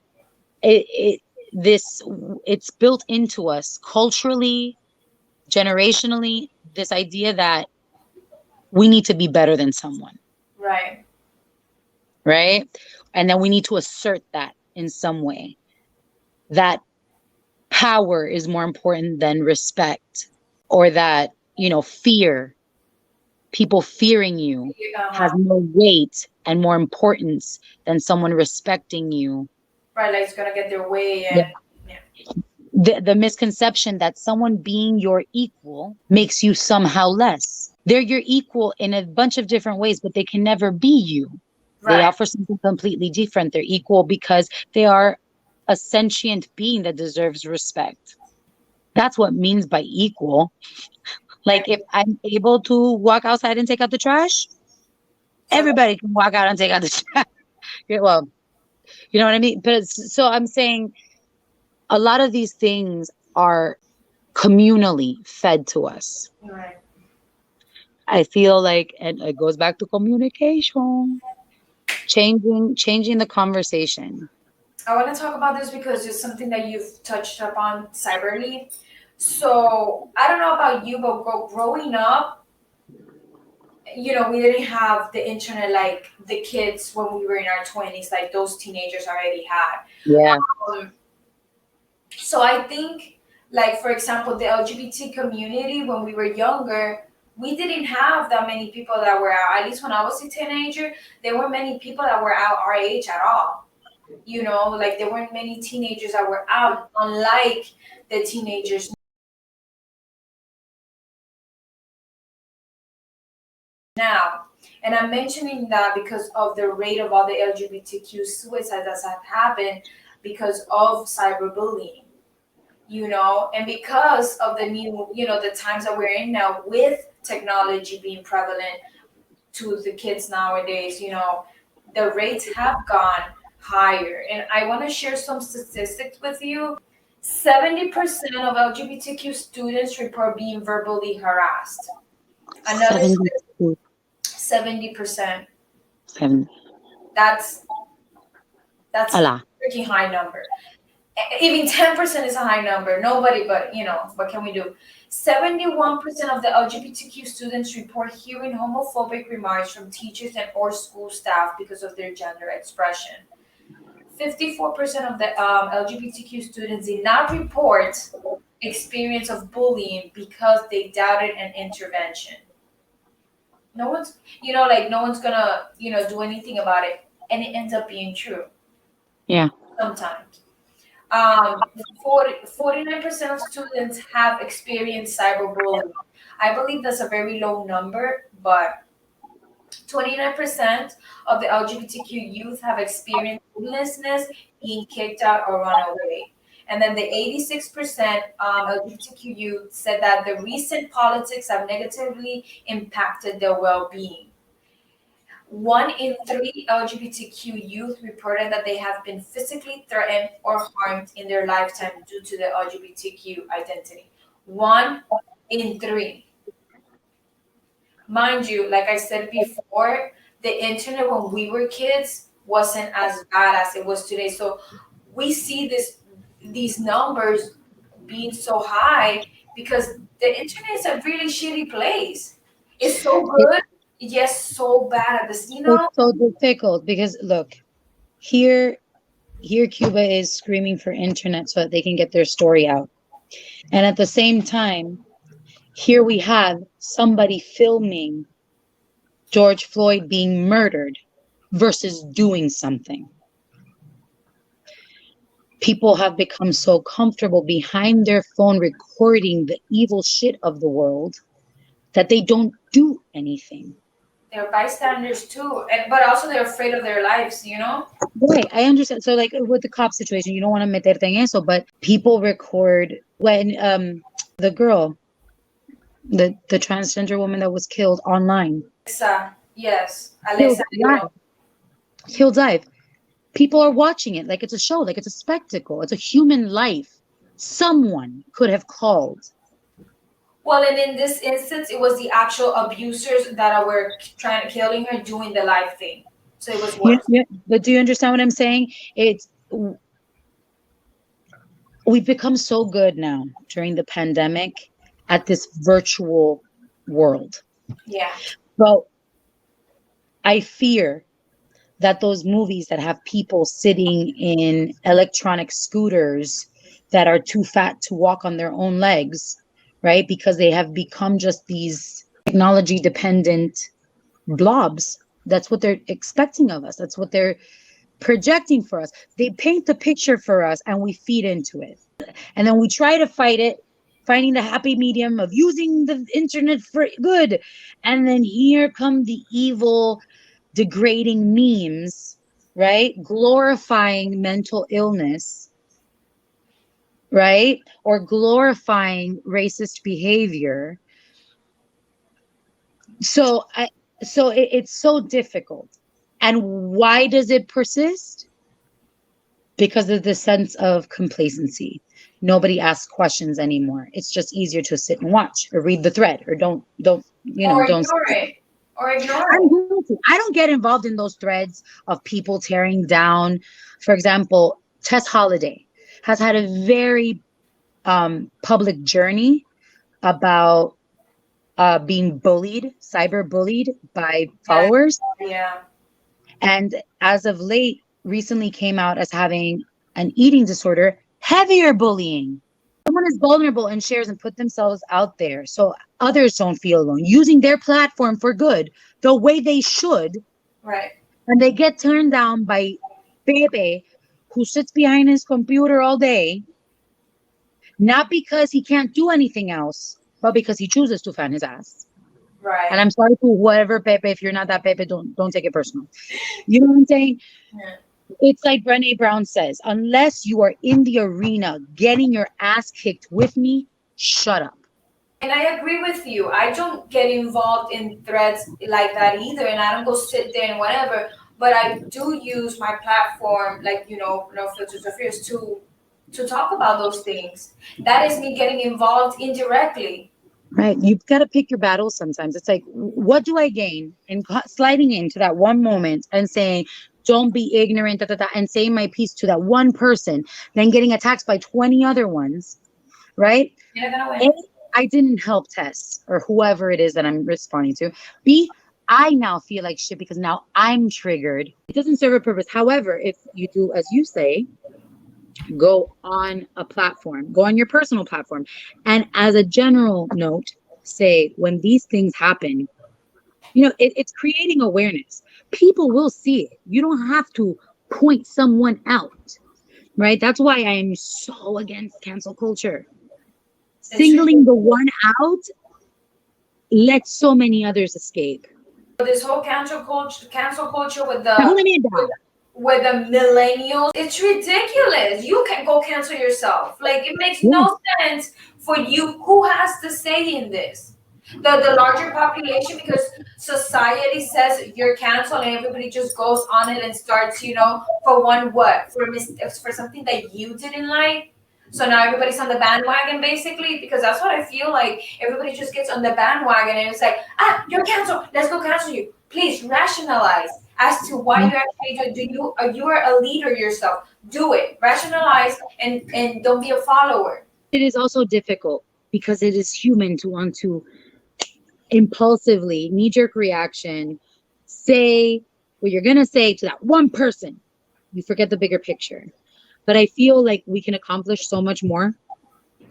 it this it's built into us culturally, generationally, this idea that we need to be better than someone, Right. right? And then we need to assert that in some way. That power is more important than respect, or that, fear, people fearing you Uh has huh. more weight and more importance than someone respecting you. Right. Like it's gonna get their way, Yeah. and yeah. The misconception that someone being your equal makes you somehow less. They're your equal in a bunch of different ways, but they can never be you. They Right. offer something completely different. They're equal because they are a sentient being that deserves respect. That's what means by equal. Like if I'm able to walk outside and take out the trash, So everybody can walk out and take out the trash. Yeah, well, you know what I mean? But so I'm saying a lot of these things are communally fed to us. right. I feel like, and it goes back to communication, changing the conversation. I want to talk about this because it's something that you've touched upon cyberly. So I don't know about you, but growing up, we didn't have the internet like the kids when we were in our 20s, like those teenagers already had. Yeah. Um, so I think, like, for example, the LGBT community, when we were younger, we didn't have that many people that were out. At least when I was a teenager, there weren't many people that were out our age at all. Like there weren't many teenagers that were out, unlike the teenagers now. And I'm mentioning that because of the rate of all the LGBTQ suicides that have happened because of cyberbullying, and because of the new, the times that we're in now with technology being prevalent to the kids nowadays, the rates have gone higher. And I want to share some statistics with you. 70% of LGBTQ students report being verbally harassed. Another 72. 70%. 70. That's A a lot. freaking high number. Even 10% is a high number. Nobody, but what can we do? 71% of the LGBTQ students report hearing homophobic remarks from teachers and or school staff because of their gender expression. 54% of the LGBTQ students did not report experience of bullying because they doubted an intervention. No one's, like no one's gonna, do anything about it, and it ends up being true Yeah. sometimes. 49% of students have experienced cyberbullying. I believe that's a very low number, but 29% of the LGBTQ youth have experienced homelessness, being kicked out, or run away. And then the 86% LGBTQ youth said that the recent politics have negatively impacted their well being. 1 in 3 LGBTQ youth reported that they have been physically threatened or harmed in their lifetime due to the LGBTQ identity. 1 in 3. Mind you, like I said before, the internet when we were kids wasn't as bad as it was today. So we see these numbers being so high because the internet is a really shitty place. It's so good, yes, so bad at this, It's so difficult because look, here Cuba is screaming for internet so that they can get their story out. And at the same time, here we have somebody filming George Floyd being murdered versus doing something. People have become so comfortable behind their phone recording the evil shit of the world that they don't do anything. They're bystanders too, but also they're afraid of their lives. Right, I understand. So, like with the cop situation, you don't want to meterte en eso, but people record when the girl, the transgender woman that was killed online, Yes, killed Alexa. live, killed live. People are watching it like it's a show, like it's a spectacle. It's a human life. Someone could have called. Well, and in this instance, it was the actual abusers that were trying to killing her doing the live thing. So it was Yeah, worse. yeah. But do you understand what I'm saying? We've become so good now during the pandemic at this virtual world. Yeah. Well, I fear that those movies that have people sitting in electronic scooters that are too fat to walk on their own legs, right? Because they have become just these technology dependent blobs. That's what they're expecting of us. That's what they're projecting for us. They paint the picture for us and we feed into it. And then we try to fight it, finding the happy medium of using the internet for good. And then here come the evil, degrading memes, right? Glorifying mental illness, right? Or glorifying racist behavior. So it's so difficult. And why does it persist? Because of the sense of complacency. Nobody asks questions anymore. It's just easier to sit and watch or read the thread or don't Or don't. ignore it. Or ignore I'm it. guilty. I don't get involved in those threads of people tearing down. For example, Tess Holiday has had a very public journey about being bullied, cyberbullied by Yeah. followers. Yeah. And as of late, recently came out as having an eating disorder, heavier bullying. Someone is vulnerable and shares and put themselves out there so others don't feel alone, using their platform for good the way they should. Right. And they get turned down by Pepe, who sits behind his computer all day, not because he can't do anything else, but because he chooses to fan his ass. And Right. I'm sorry to whoever Pepe, if you're not that Pepe, don't take it personal. You know what I'm saying? Yeah. It's like Brené Brown says, unless you are in the arena getting your ass kicked with me, shut up. And I agree with you. I don't get involved in threads like that either, and I don't go sit there and whatever. But I do use my platform, like no filters or fears, to talk about those things. That is me getting involved indirectly. Right. You've got to pick your battles sometimes. It's like, what do I gain in sliding into that one moment and saying, don't be ignorant, da, da, da, and saying my piece to that one person, then getting attacked by 20 other ones, right? You're not gonna A, win. I didn't help Tess or whoever it is that I'm responding to. B, I now feel like shit because now I'm triggered. It doesn't serve a purpose. However, if you do, as you say, go on a platform, go on your personal platform. And as a general note, say when these things happen, it's creating awareness. People will see it. You don't have to point someone out, right? That's why I am so against cancel culture. It's Singling the one out lets so many others escape. this whole cancel culture with Déjame the mirar. with the millennials. It's ridiculous. You can go cancel yourself. Like it makes Yeah, no sense for you. Who has to say in this? The larger population, because society says you're canceled and everybody just goes on it and starts, for one what? For something that you didn't like. So now everybody's on the bandwagon basically, because that's what I feel like. Everybody just gets on the bandwagon and it's like, you're canceled. Let's go cancel you. Please rationalize as to why you actually do. You are a leader yourself. Do it. Rationalize and don't be a follower. it is also difficult because it is human to want to impulsively, knee jerk reaction, say what you're going to say to that one person. You forget the bigger picture. But I feel like we can accomplish so much more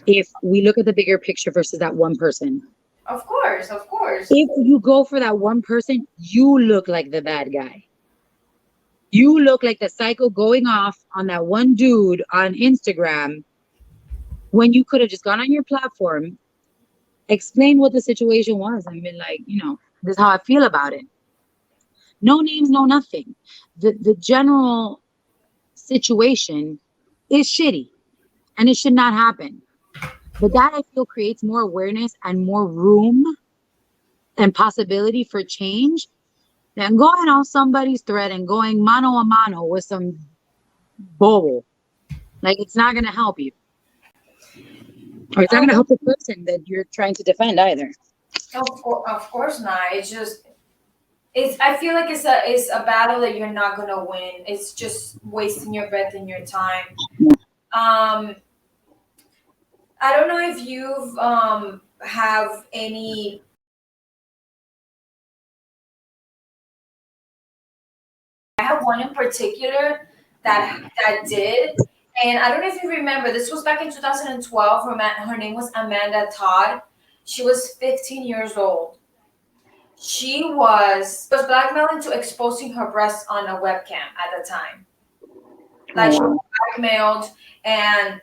if we look at the bigger picture versus that one person. Of course, of course. If you go for that one person, you look like the bad guy. You look like the psycho going off on that one dude on Instagram when you could have just gone on your platform, explained what the situation was, and been like, this is how I feel about it. No names, no nothing. The general situation is shitty and it should not happen. But that I feel creates more awareness and more room and possibility for change than going on somebody's thread and going mano a mano with some bobo. Like it's not gonna help you. Or it's not gonna help the person that you're trying to defend either. Of course not. It's just it's. I feel like it's a battle that you're not gonna win. It's just wasting your breath and your time. Um, I don't know if you've have any. I have one in particular that did, and I don't know if you remember. This was back in 2012. Her name was Amanda Todd. She was 15 years old. She was blackmailed into exposing her breasts on a webcam at the time. Oh Like she was wow. blackmailed and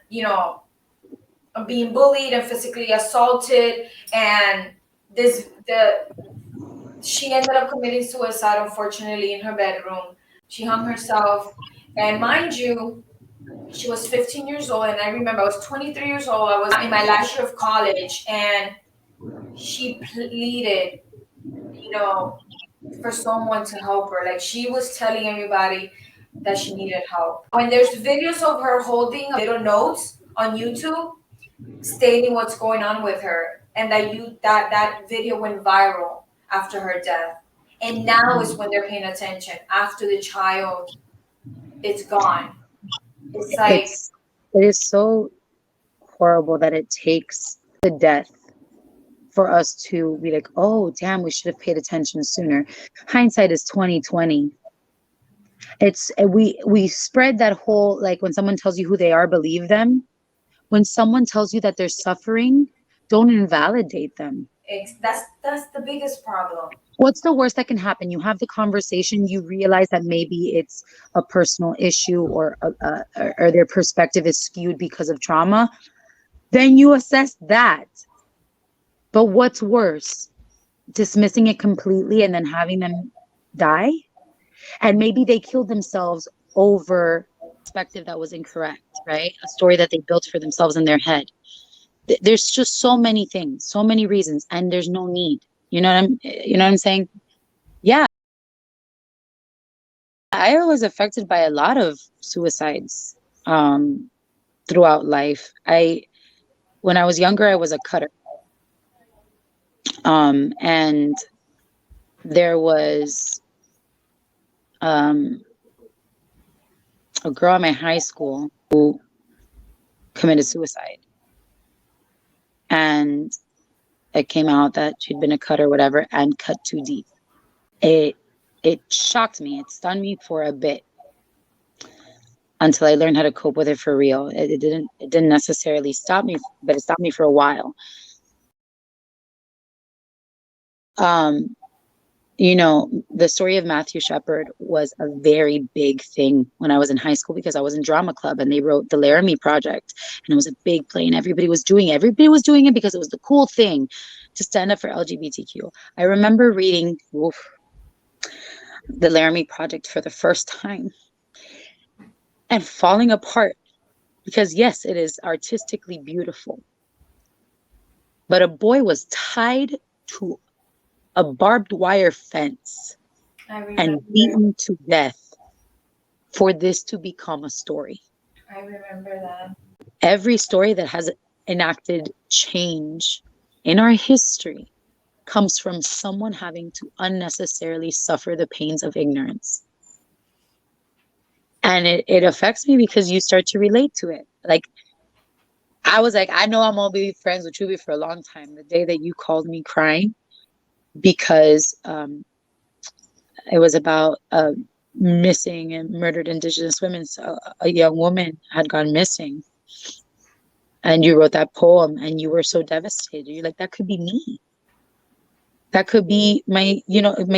being bullied and physically assaulted, and this the she ended up committing suicide, unfortunately, in her bedroom. She hung herself, and mind you, she was 15 years old, and I remember I was 23 years old. I was in my last year of college, and she pleaded, you know, for someone to help her. Like she was telling everybody that she needed help. When there's videos of her holding little notes on YouTube stating what's going on with her, and that video went viral after her death. And now is when they're paying attention. After the child is gone, it's like It is so horrible that it takes the death for us to be like, oh damn, we should have paid attention sooner. Hindsight is 2020. It's we spread that whole, like, when someone tells you who they are, believe them. When someone tells you that they're suffering, don't invalidate them. That's the biggest problem. What's the worst that can happen? You have the conversation, you realize that maybe it's a personal issue, or their perspective is skewed because of trauma. Then you assess that. But what's worse? Dismissing it completely and then having them die? And maybe they killed themselves over perspective that was incorrect, right? A story that they built for themselves in their head. There's just so many things, so many reasons, and there's no need. You know what I'm saying? Yeah. I was affected by a lot of suicides throughout life. When I was younger, I was a cutter. And there was um, a girl in my high school who committed suicide. And it came out that she'd been a cutter, whatever, and cut too deep. It shocked me. It stunned me for a bit until I learned how to cope with it for real. It didn't necessarily stop me, but it stopped me for a while. The story of Matthew Sheperd was a very big thing when I was in high school, because I was in drama club and they wrote the Laramie Project, and it was a big play and everybody was doing it. Everybody was doing it because it was the cool thing to stand up for LGBTQ. I remember reading the Laramie Project for the first time and falling apart, because yes, it is artistically beautiful, but a boy was tied to a barbed wire fence and beaten to death for this to become a story. I remember that. Every story that has enacted change in our history comes from someone having to unnecessarily suffer the pains of ignorance. And it affects me because you start to relate to it. Like, I was like, I know I'm gonna be friends with Truby for a long time. The day that you called me crying because it was about missing and murdered Indigenous women. So a young woman had gone missing. And you wrote that poem and you were so devastated. You're like, that could be me. That could be my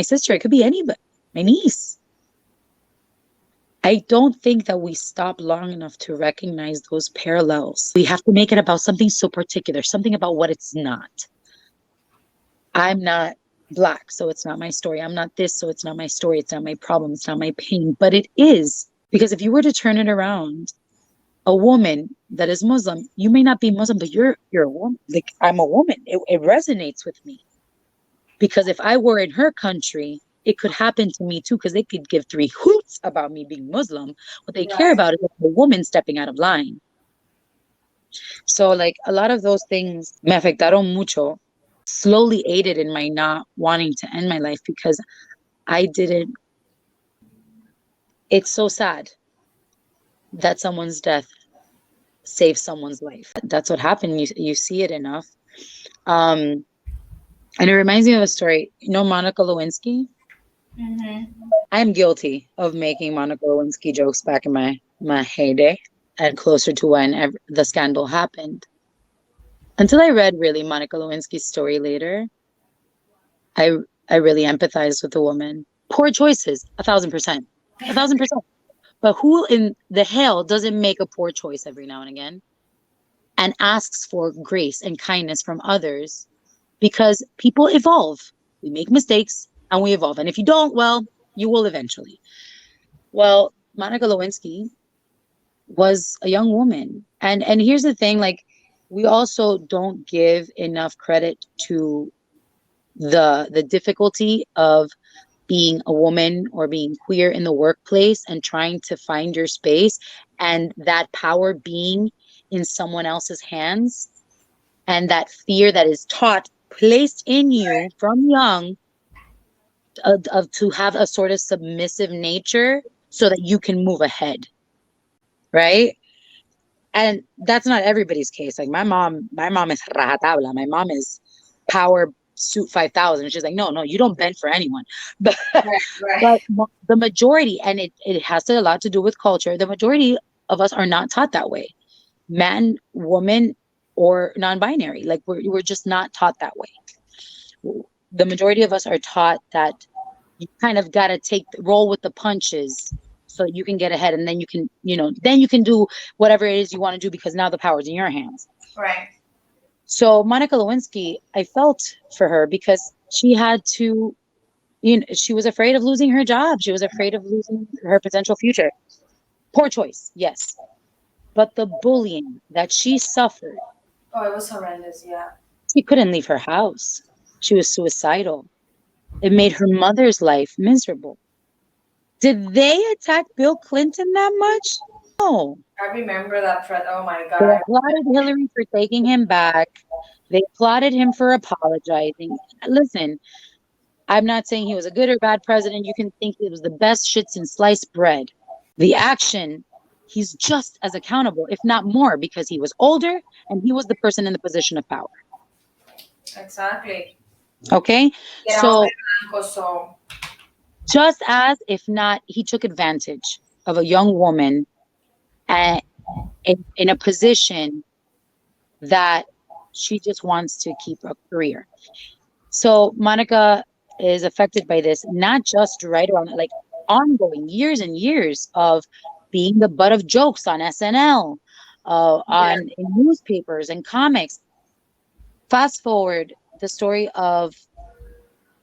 sister. It could be anybody, my niece. I don't think that we stop long enough to recognize those parallels. We have to make it about something so particular, something about what it's not. I'm not Black, so it's not my story. I'm not this, so it's not my story. It's not my problem. It's not my pain. But it is. Because if you were to turn it around, a woman that is Muslim, you may not be Muslim, but you're a woman. Like, I'm a woman. It resonates with me. Because if I were in her country, it could happen to me too, because they could give three hoots about me being Muslim. What they care about is a woman stepping out of line. So, like, a lot of those things me afectaron mucho, slowly aided in my not wanting to end my life, because I didn't. It's so sad that someone's death saves someone's life. That's what happened. You see it enough. And it reminds me of a story. You know Monica Lewinsky? Mm-hmm. I'm guilty of making Monica Lewinsky jokes back in my heyday and closer to when the scandal happened. Until I read really Monica Lewinsky's story later, I really empathized with the woman. Poor choices, 1,000%. 1,000%. But who in the hell doesn't make a poor choice every now and again and asks for grace and kindness from others? Because people evolve. We make mistakes and we evolve. And if you don't, well, you will eventually. Well, Monica Lewinsky was a young woman. And here's the thing, like, we also don't give enough credit to the difficulty of being a woman or being queer in the workplace and trying to find your space, and that power being in someone else's hands, and that fear that is taught, placed in you from young, of to have a sort of submissive nature so that you can move ahead, right? And that's not everybody's case. Like, my mom is rajatabla. My mom is power suit 5,000. She's like, no, you don't bend for anyone. But Right, right, but the majority, and it has a lot to do with culture. The majority of us are not taught that way. Man, woman, or non-binary. Like we're just not taught that way. The majority of us are taught that you kind of got to roll with the punches so you can get ahead, and then you can, then you can do whatever it is you want to do because now the power's in your hands. right. So Monica Lewinsky, I felt for her because she had to, she was afraid of losing her job. She was afraid of losing her potential future. Poor choice, yes. But the bullying that she suffered, Oh, it was horrendous. Yeah. she couldn't leave her house. She was suicidal. It made her mother's life miserable. Did they attack Bill Clinton that much? No. I remember that thread. Oh my They God. applauded Hillary for taking him back. They applauded him for apologizing. Listen, I'm not saying he was a good or bad president. You can think he was the best shit since sliced bread. The action, he's just as accountable, if not more, because he was older and he was the person in the position of power. Exactly. Okay? Get off So, my so. just as, if not, he took advantage of a young woman at, in a position that she just wants to keep a career. So Monica is affected by this, not just right around, like ongoing years and years of being the butt of jokes on SNL, Yeah. on in newspapers and comics. Fast forward the story of,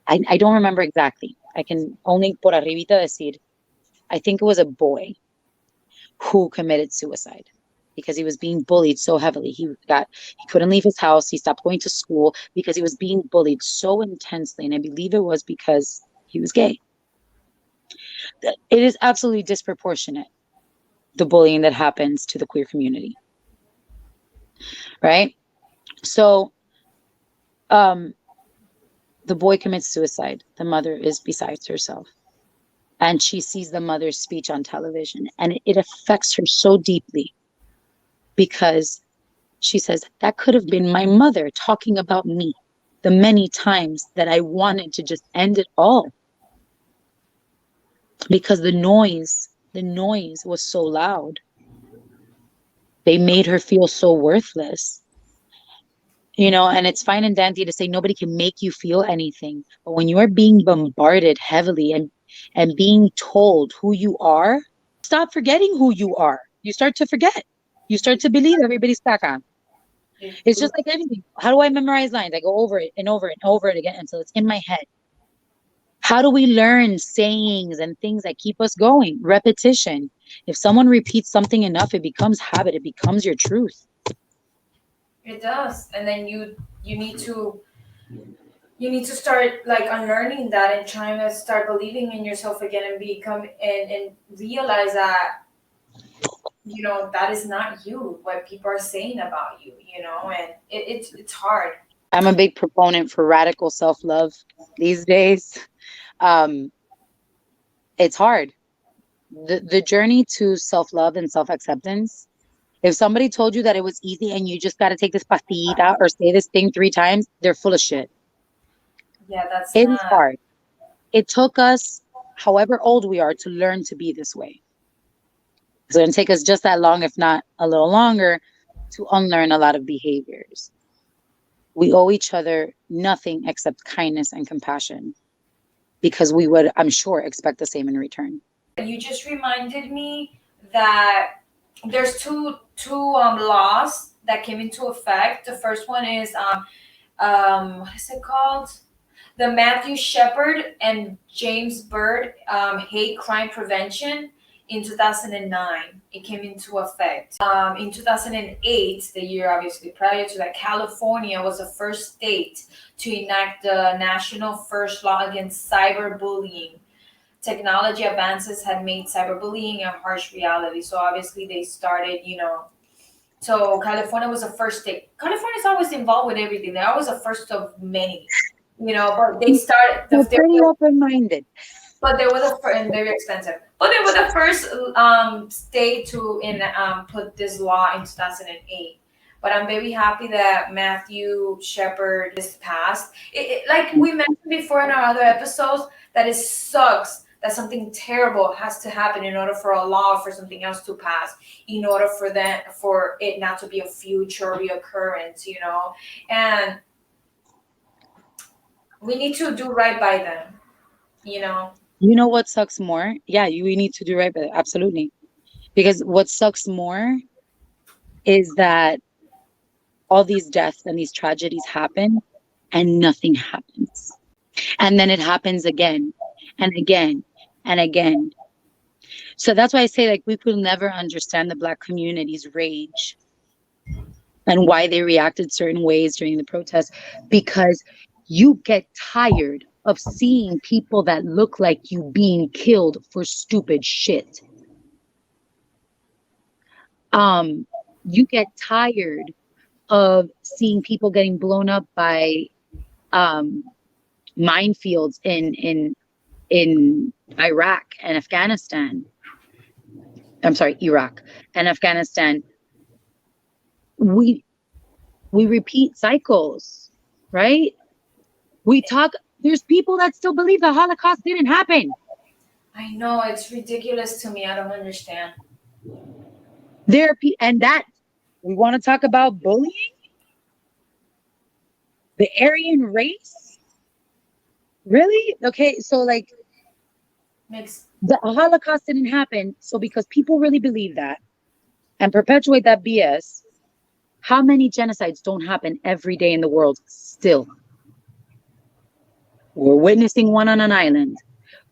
I don't remember exactly. I can only por arribita decir, I think it was a boy who committed suicide because he was being bullied so heavily. He couldn't leave his house. He stopped going to school because he was being bullied so intensely. And I believe it was because he was gay. It is absolutely disproportionate, the bullying that happens to the queer community. Right? So the boy commits suicide. The mother is besides herself. And she sees the mother's speech on television, and it affects her so deeply because she says, that could have been my mother talking about me the many times that I wanted to just end it all. Because the noise was so loud. They made her feel so worthless. And it's fine and dandy to say nobody can make you feel anything. But when you are being bombarded heavily and being told who you are, stop forgetting who you are. You start to forget. You start to believe everybody's back on. It's just like anything. How do I memorize lines? I go over it and over it and over it again until it's in my head. How do we learn sayings and things that keep us going? Repetition. If someone repeats something enough, it becomes habit. It becomes your truth. It does, and then you need to start like unlearning that and trying to start believing in yourself again and become and realize that that is not you, what people are saying about you, and it's hard. I'm a big proponent for radical self-love these days. Um, it's hard. The journey to self-love and self-acceptance. If somebody told you that it was easy and you just got to take this pastillita or say this thing 3 times, they're full of shit. Yeah, that's It is not. hard. It took us, however old we are, to learn to be this way. It's going to take us just that long, if not a little longer, to unlearn a lot of behaviors. We owe each other nothing except kindness and compassion because we would, I'm sure, expect the same in return. You just reminded me that there's two laws that came into effect. The first one is what is it called? The Matthew Sheperd and James Byrd hate crime prevention in 2009. It came into effect. In 2008, the year obviously prior to that, California was the first state to enact the national first law against cyberbullying. Technology advances had made cyberbullying a harsh reality. So obviously they started, so California was the first state. California is always involved with everything. They're always the first of many, but they started. They're pretty open-minded. But they were the first, and very expensive. But they were the first state to put this law in 2008. But I'm very happy that Matthew Sheperd is passed. Like we mentioned before in our other episodes, that it sucks that something terrible has to happen in order for a law for something else to pass, in order for it not to be a future reoccurrence, and we need to do right by them, You know what sucks more? Yeah, we need to do right by it. Absolutely. Because what sucks more is that all these deaths and these tragedies happen and nothing happens. And then it happens again and again and again. So that's why I say, like, we could never understand the Black community's rage and why they reacted certain ways during the protests, because you get tired of seeing people that look like you being killed for stupid shit. You get tired of seeing people getting blown up by um minefields in Iraq and Afghanistan. I'm sorry, Iraq and Afghanistan. We we repeat cycles, right? We talk, there's people that still believe the Holocaust didn't happen. I know, it's ridiculous to me. I don't understand. There are and that we want to talk about bullying, the Aryan race. Really? Okay, so like Makes the Holocaust didn't happen. So because people really believe that and perpetuate that BS, how many genocides don't happen every day in the world still? We're witnessing one on an island,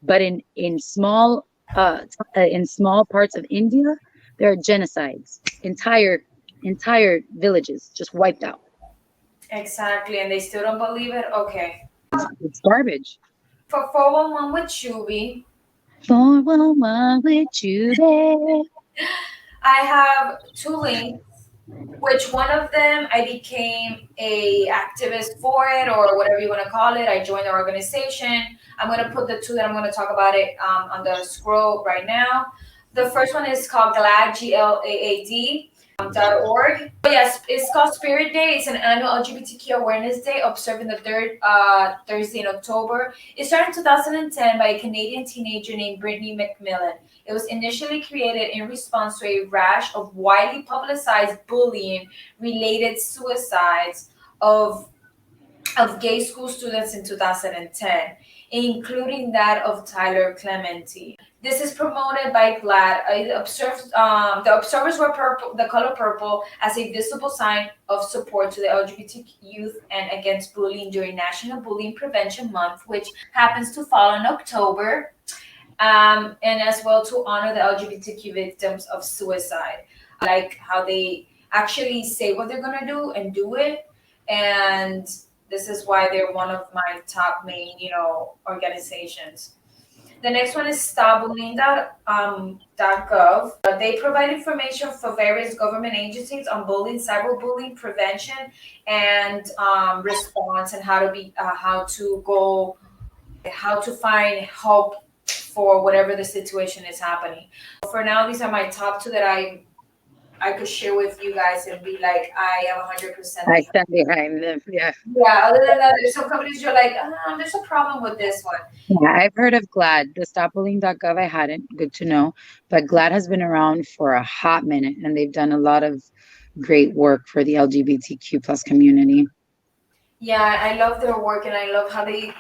but in small parts of India, there are genocides, entire villages just wiped out. exactly, and they still don't believe it. Okay. It's garbage. For 411 with Shubi, 411 with you there. I have two links, which one of them I became a activist for it, or whatever you want to call it. I joined the organization. I'm going to put the two that I'm going to talk about it on the scroll right now. The first one is called GLAAD, GLAAD.org. Yes, it's called Spirit Day. It's an annual LGBTQ awareness day observed in the third Thursday in October. It started in 2010 by a Canadian teenager named Brittany McMillan. It was initially created in response to a rash of widely publicized bullying related suicides of gay school students in 2010, including that of Tyler Clementi. This is promoted by GLAAD. The observers were the color purple as a visible sign of support to the LGBT youth and against bullying during National Bullying Prevention Month, which happens to fall in October, and as well to honor the LGBTQ victims of suicide. Like how they actually say what they're gonna do and do it, and this is why they're one of my top main, organizations. The next one is stopbullying.gov. They provide information for various government agencies on bullying, cyberbullying prevention, and response, and how to find help for whatever the situation is happening. For now, these are my top two that I could share with you guys and be like, I am 100%. I stand behind them. Yeah. Yeah, other than that, there's some companies you're like, there's a problem with this one. Yeah, I've heard of GLAAD. The stopbullying.gov I hadn't. Good to know. But GLAAD has been around for a hot minute and they've done a lot of great work for the LGBTQ plus community. Yeah, I love their work, and I love how they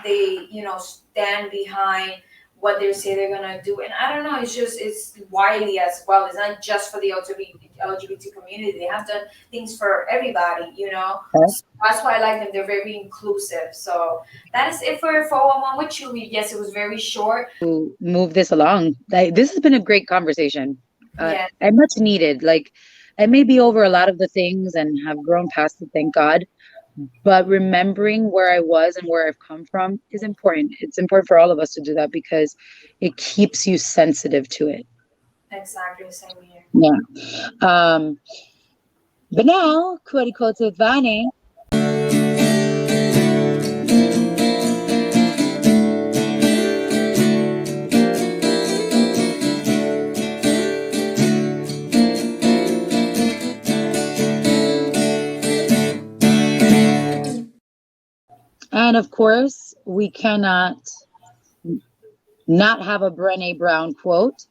stand behind what they say they're gonna do. And I don't know, it's widely as well. It's not just for the LGBT community. They have done things for everybody. So that's why I like them. They're very inclusive. So that is it for 411 with you. Yes, it was very short. To move this along. This has been a great conversation. Yeah. And much needed. Like, I may be over a lot of the things and have grown past it, thank God. But remembering where I was and where I've come from is important. It's important for all of us to do that because it keeps you sensitive to it. Exactly, same here. Yeah. But now, Kurikote Vane. And of course, we cannot not have a Brené Brown quote.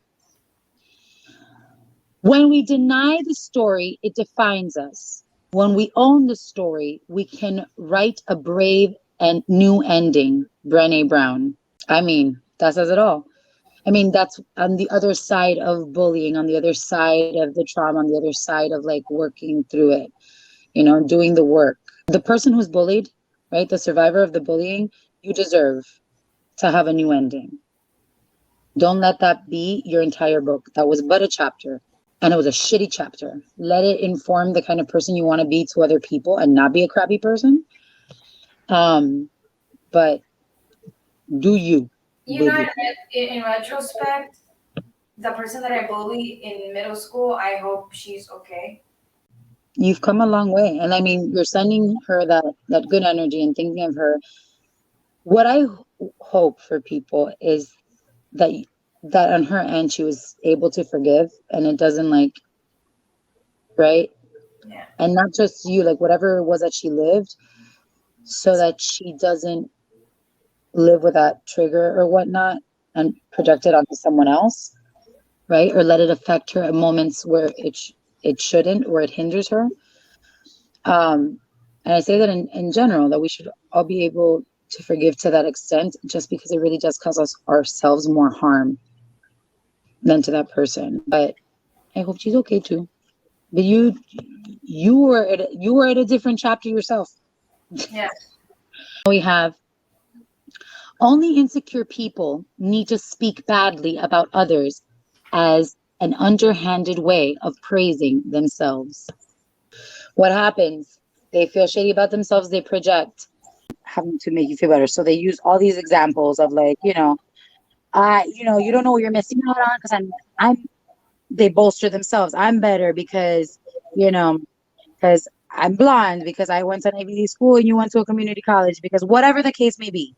When we deny the story, it defines us. When we own the story, we can write a brave and new ending. Brené Brown. I mean, that says it all. I mean, that's on the other side of bullying, on the other side of the trauma, on the other side of like working through it, doing the work. The person who's bullied, right? The survivor of the bullying, you deserve to have a new ending. Don't let that be your entire book. That was but a chapter. And it was a shitty chapter. Let it inform the kind of person you want to be to other people and not be a crappy person. But do you, You know, boo boo? in retrospect, the person that I bullied in middle school, I hope she's okay. You've come a long way. And I mean, you're sending her that good energy and thinking of her. What I hope for people is that that on her end she was able to forgive and it doesn't like, right? Yeah. And not just you, like whatever it was that she lived, so that she doesn't live with that trigger or whatnot and project it onto someone else, right? Or let it affect her at moments where it shouldn't, or it hinders her. And I say that in general, that we should all be able to forgive to that extent, just because it really does cause us ourselves more harm than to that person. But I hope she's okay too. But you were at a different chapter yourself. Yeah. We have only insecure people need to speak badly about others as an underhanded way of praising themselves. What happens? They feel shady about themselves, they project, having to make you feel better. So they use all these examples of like, you don't know what you're missing out on because they bolster themselves. I'm better because, you know, because I'm blonde, because I went to an Ivy League school and you went to a community college, because whatever the case may be,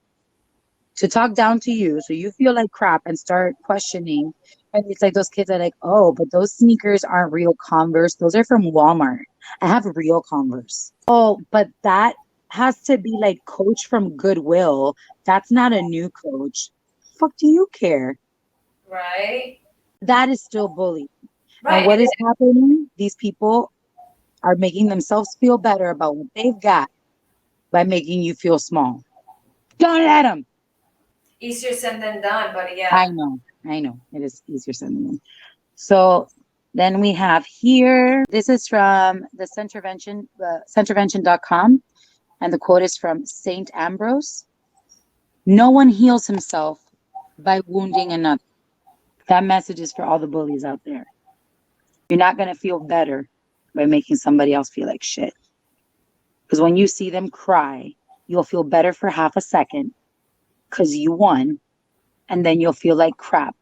to talk down to you so you feel like crap and start questioning. And it's like those kids are like, oh, but those sneakers aren't real Converse. Those are from Walmart. I have real Converse. Oh, but that has to be like coach from Goodwill. That's not a new coach. Fuck do you care? Right. That is still bullying. And Right. what is happening? These people are making themselves feel better about what they've got by making you feel small. Don't let them. Easier said than done, but I yeah. know. I know. It is easier said than done. So then we have here, this is from the centervention.com, and the quote is from Saint Ambrose. No one heals himself by wounding another. That message is for all the bullies out there. You're not going to feel better by making somebody else feel like shit. Because when you see them cry, you'll feel better for half a second because you won, and then you'll feel like crap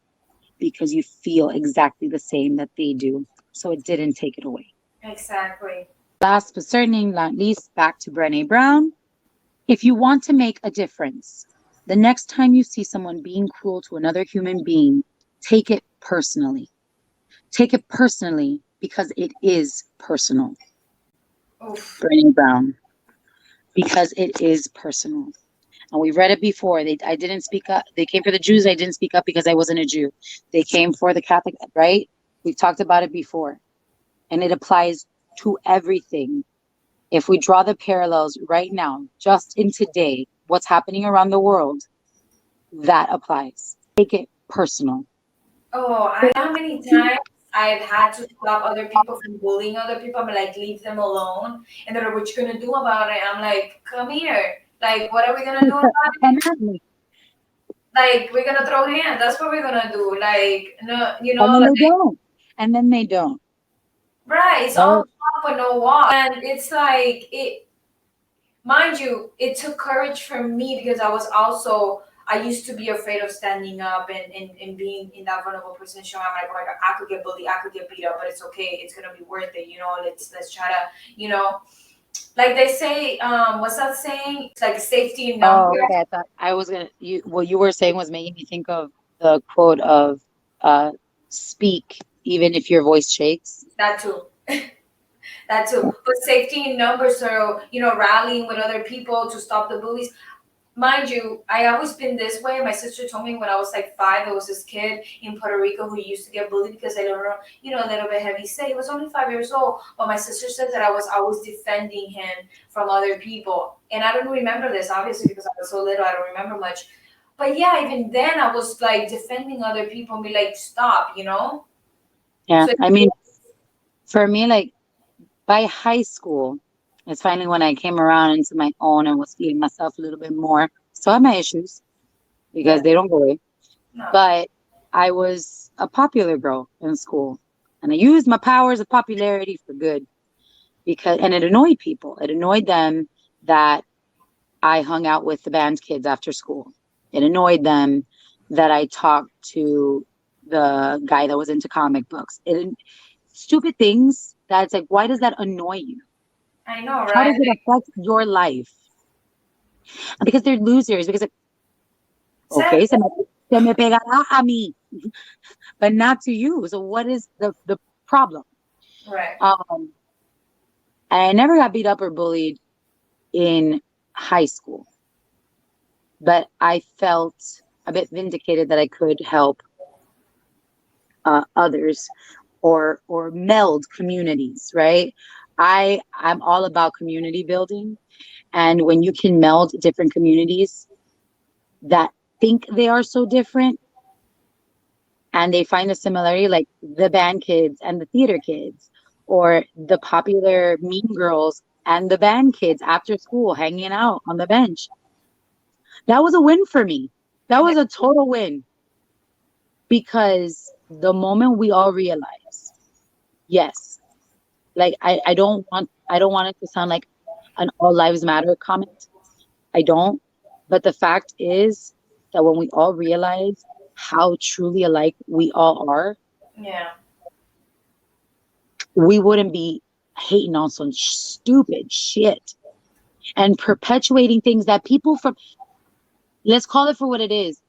because you feel exactly the same that they do. So it didn't take it away. Exactly. Last but certainly not least, back to Brené Brown. If you want to make a difference, the next time you see someone being cruel to another human being, take it personally. Take it personally because it is personal. Oof. Brené Brown. Because it is personal. And we've read it before. I didn't speak up. They came for the Jews. I didn't speak up because I wasn't a Jew. They came for the Catholic, right? We've talked about it before. And it applies to everything. If we draw the parallels right now, just in today, what's happening around the world, that applies. Take it personal. Oh, I know how many times I've had to stop other people from bullying other people. I'm like, leave them alone. And they're like, what you gonna do about it? I'm like, come here. Like, what are we gonna do about Come it? at me. Like, we're gonna throw hands. That's what we're gonna do. Like, no, And then like, they don't. And then they don't. right? It's all Right? talk but no walk. And it's like it. Mind you, it took courage from me because I used to be afraid of standing up and being in that vulnerable position. I'm like, oh my god, I could get bullied, I could get beat up, but it's okay. It's gonna be worth it. Let's try to, like they say, what's that saying? It's like safety in Oh, numbers. okay. I thought I was gonna you what you were saying was making me think of the quote of uh speak even if your voice shakes. That too. That too. But safety in numbers, so rallying with other people to stop the bullies. Mind you, I always been this way. My sister told me when I was like 5, there was this kid in Puerto Rico who used to get bullied because they were, a little bit heavy set. He was only 5 years old, but my sister said that I was always defending him from other people. And I don't remember this, obviously, because I was so little, I don't remember much. But yeah, even then I was like defending other people and be like, stop. Yeah. So I mean, for me, like by high school, it's finally when I came around into my own and was feeling myself a little bit more. So I have my issues because yeah, they don't go away. no, But I was a popular girl in school. And I used my powers of popularity for good and it annoyed people. It annoyed them that I hung out with the band kids after school. It annoyed them that I talked to the guy that was into comic books. Stupid things that's like, why does that annoy you? I know, How right? does it affect your life? Because they're losers. Because, like, Sad, okay, se me pegará a mí, but not to you. So what is the problem? right? Um, I never got beat up or bullied in high school, but I felt a bit vindicated that I could help others or meld communities, right? I'm all about community building, and when you can meld different communities that think they are so different and they find a similarity, like the band kids and the theater kids, or the popular mean girls and the band kids after school hanging out on the bench. That was a win for me. That Yeah, was a total win because the moment we all realize, yes, like I don't want it to sound like an all lives matter comment. I don't. But the fact is that when we all realize how truly alike we all are, yeah. we wouldn't be hating on some stupid shit and perpetuating things that people from, let's call it for what it is.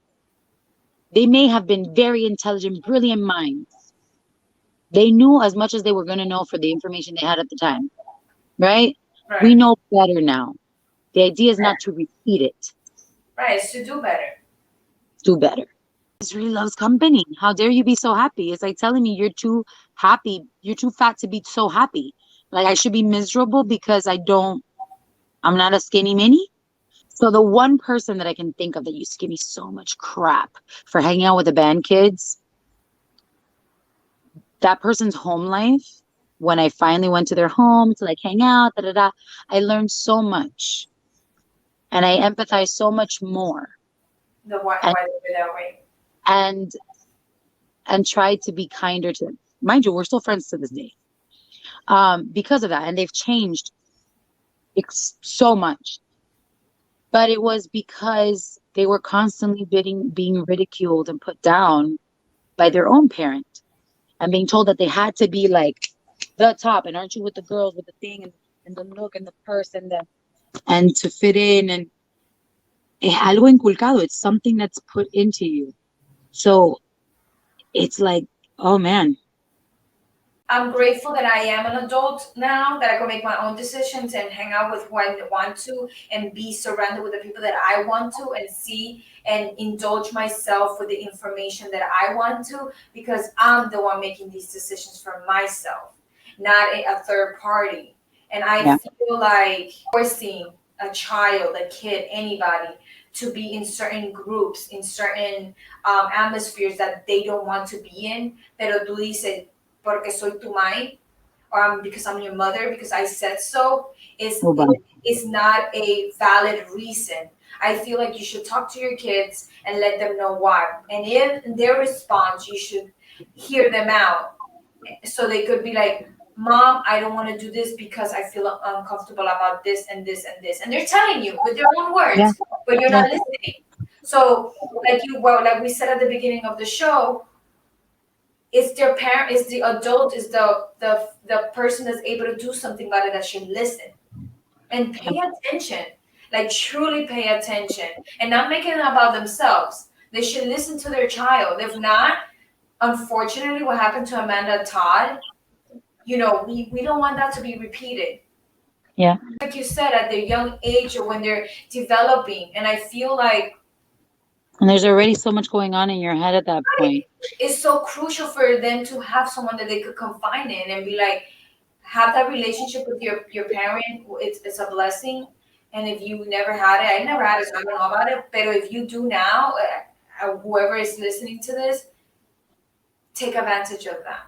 They may have been very intelligent, brilliant minds. They knew as much as they were going to know for the information they had at the time, right? We Right, know better now. The idea is not to repeat it, right. It's to do better. do better. This really loves company. How dare you be so happy? It's like telling me you're too happy. You're too fat to be so happy. Like I should be miserable because I'm not a skinny mini. So the one person that I can think of that used to give me so much crap for hanging out with the band kids, that person's home life, when I finally went to their home to like hang out, da da da, I learned so much and I empathized so much more The why and they do that way. and and tried to be kinder to them. Mind you, we're still friends to this day. Because of that. And they've changed so much. But it was because they were constantly being ridiculed and put down by their own parent and being told that they had to be like the top. And aren't you with the girls with the thing and the look and the purse and to fit in and es algo inculcado. It's something that's put into you. So it's like, oh man. I'm grateful that I am an adult now, that I can make my own decisions and hang out with who I want to and be surrounded with the people that I want to and see and indulge myself with the information that I want to because I'm the one making these decisions for myself, not a third party. And I Yeah. feel like forcing a child, a kid, anybody to be in certain groups, in certain atmospheres that they don't want to be in, pero tú dices, porque soy tu mãe, or because I'm your mother, because I said so, Oh, bye. is not a valid reason. I feel like you should talk to your kids and let them know why. And in their response, you should hear them out. So they could be like, Mom, I don't want to do this because I feel uncomfortable about this and this and this. And they're telling you with their own Yeah. words, but you're Yeah. not listening. So, like we said at the beginning of the show, it's their parent, is the adult, is the person that's able to do something about it that should listen and pay attention, like truly pay attention, and not make it about themselves. They should listen to their child. If not, unfortunately, what happened to Amanda Todd, we don't want that to be repeated. Yeah. Like you said, at their young age or when they're developing. And I feel like And there's already so much going on in your head at that point. it's so crucial for them to have someone that they could confide in and be like, have that relationship with your parent. It's a blessing. And if you never had it, I never had it, so I don't know about it. But if you do now, whoever is listening to this, take advantage of that.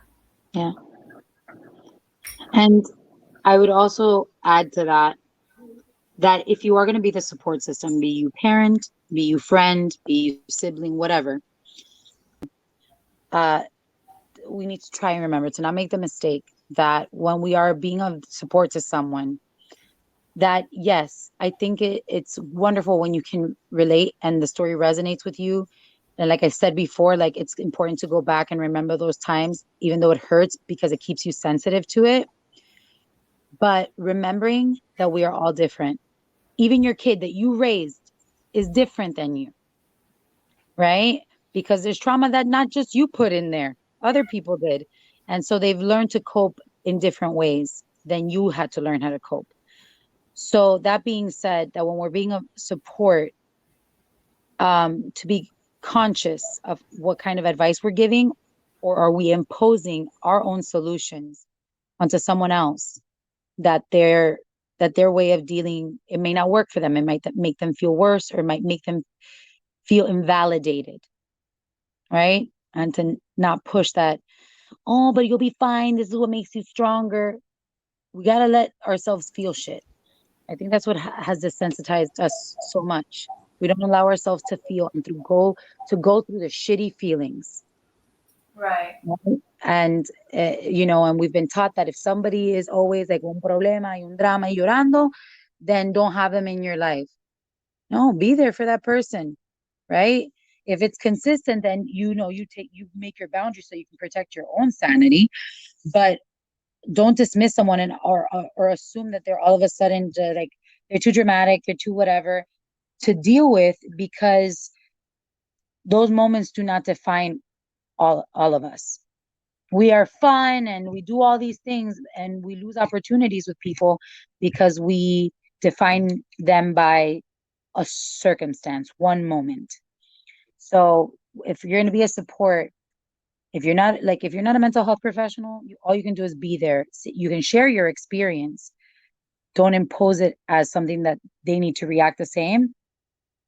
Yeah. And I would also add to that if you are going to be the support system, be you parent, be you friend, be you sibling, whatever, uh, we need to try and remember to not make the mistake that when we are being of support to someone, that yes, I think it's wonderful when you can relate and the story resonates with you. And like I said before, like it's important to go back and remember those times, even though it hurts because it keeps you sensitive to it. But remembering that we are all different. Even your kid that you raised is different than you, right? Because there's trauma that not just you put in there, other people did. And so they've learned to cope in different ways than you had to learn how to cope. So that being said, that when we're being of support, to be conscious of what kind of advice we're giving, or are we imposing our own solutions onto someone else that their way of dealing, it may not work for them. It might make them feel worse, or it might make them feel invalidated, right? And to not push that, oh, but you'll be fine. This is what makes you stronger. We got to let ourselves feel shit. I think that's what has desensitized us so much. We don't allow ourselves to feel and to go through the shitty feelings. Right. Right? And and we've been taught that if somebody is always like un problema y un drama y llorando, then don't have them in your life. No, be there for that person, right? If it's consistent, then you make your boundaries so you can protect your own sanity, but don't dismiss someone or assume that they're all of a sudden like they're too dramatic, they're too whatever to deal with, because those moments do not define all of us. We are fun and we do all these things and we lose opportunities with people because we define them by a circumstance, one moment. So if you're going to be a support, if you're not a mental health professional, all you can do is be there. You can share your experience. Don't impose it as something that they need to react the same.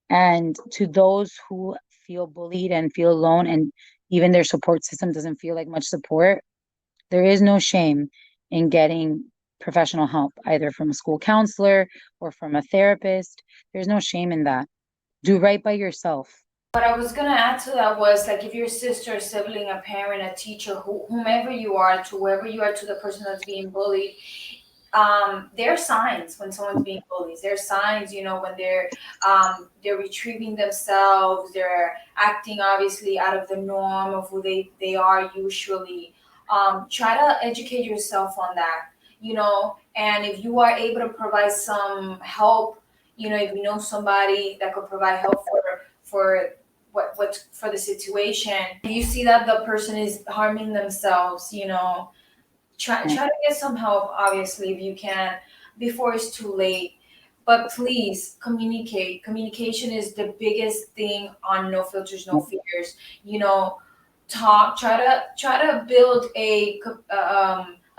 And to those who feel bullied and feel alone, and even their support system doesn't feel like much support, there is no shame in getting professional help, either from a school counselor or from a therapist. There's no shame in that. Do right by yourself. What I was gonna add to that was like if your sister, sibling, a parent, a teacher, whomever you are, to whoever you are, to the person that's being bullied, there are signs when someone's being bullied. There are signs, when they're retrieving themselves, they're acting obviously out of the norm of who they are usually. Try to educate yourself on that, and if you are able to provide some help, if you know somebody that could provide help for what for the situation, if you see that the person is harming themselves, try to get some help, obviously, if you can, before it's too late. But please communicate. Communication is the biggest thing on No Filters, No Fears. Talk. Try to build a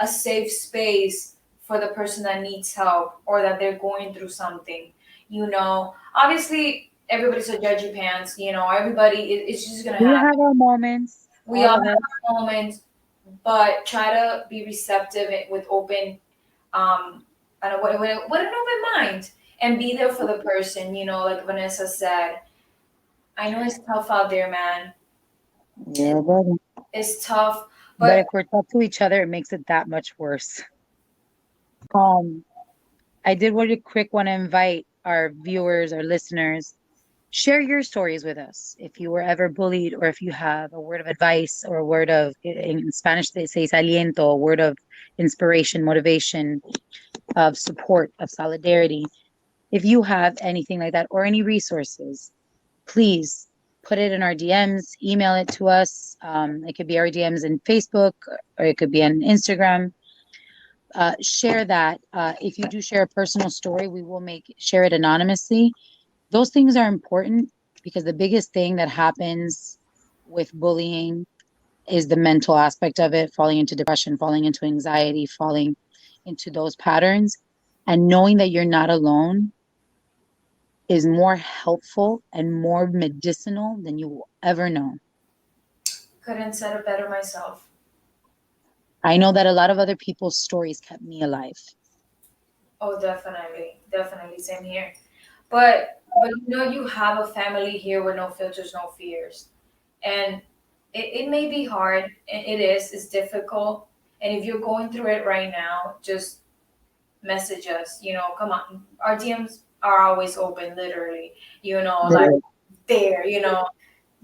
safe space for the person that needs help or that they're going through something. Obviously, everybody's a judgy pants. Everybody. It's just gonna We happen. have our moments, We all all of have us. our moments, but try to be receptive with open, I don't know, with an open mind, and be there for the person. Like Vanessa said, I know it's tough out there, man. Yeah, buddy. It's tough, But but if we're tough to each other, it makes it that much worse. Um, I did want to invite our viewers, our listeners, share your stories with us. If you were ever bullied, or if you have a word of advice or a word of, in Spanish they say aliento, a word of inspiration, motivation, of support, of solidarity. If you have anything like that or any resources, please put it in our DMs, email it to us. It could be our DMs in Facebook, or it could be on Instagram. share that. If you do share a personal story, we will share it anonymously. Those things are important because the biggest thing that happens with bullying is the mental aspect of it, falling into depression, falling into anxiety, falling into those patterns. And knowing that you're not alone is more helpful and more medicinal than you will ever know. Couldn't said it better myself. I know that a lot of other people's stories kept me alive. Oh, definitely, definitely, same here. But you know, you have a family here with no filters, no fears, and it may be hard. It is. It's difficult. And if you're going through it right now, just message us. You know, come on. Our DMs are always open, literally. You know, like there. You know,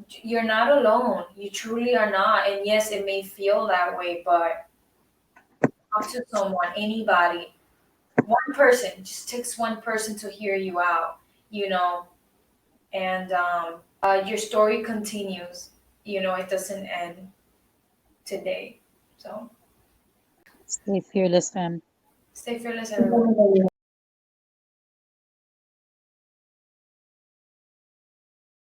you're not alone. You truly are not. And yes, it may feel that way, but talk to someone, anybody. One person, just takes one person to hear you out, you know, and your story continues. You know, it doesn't end today. So Stay fearless, fam. stay fearless, everyone.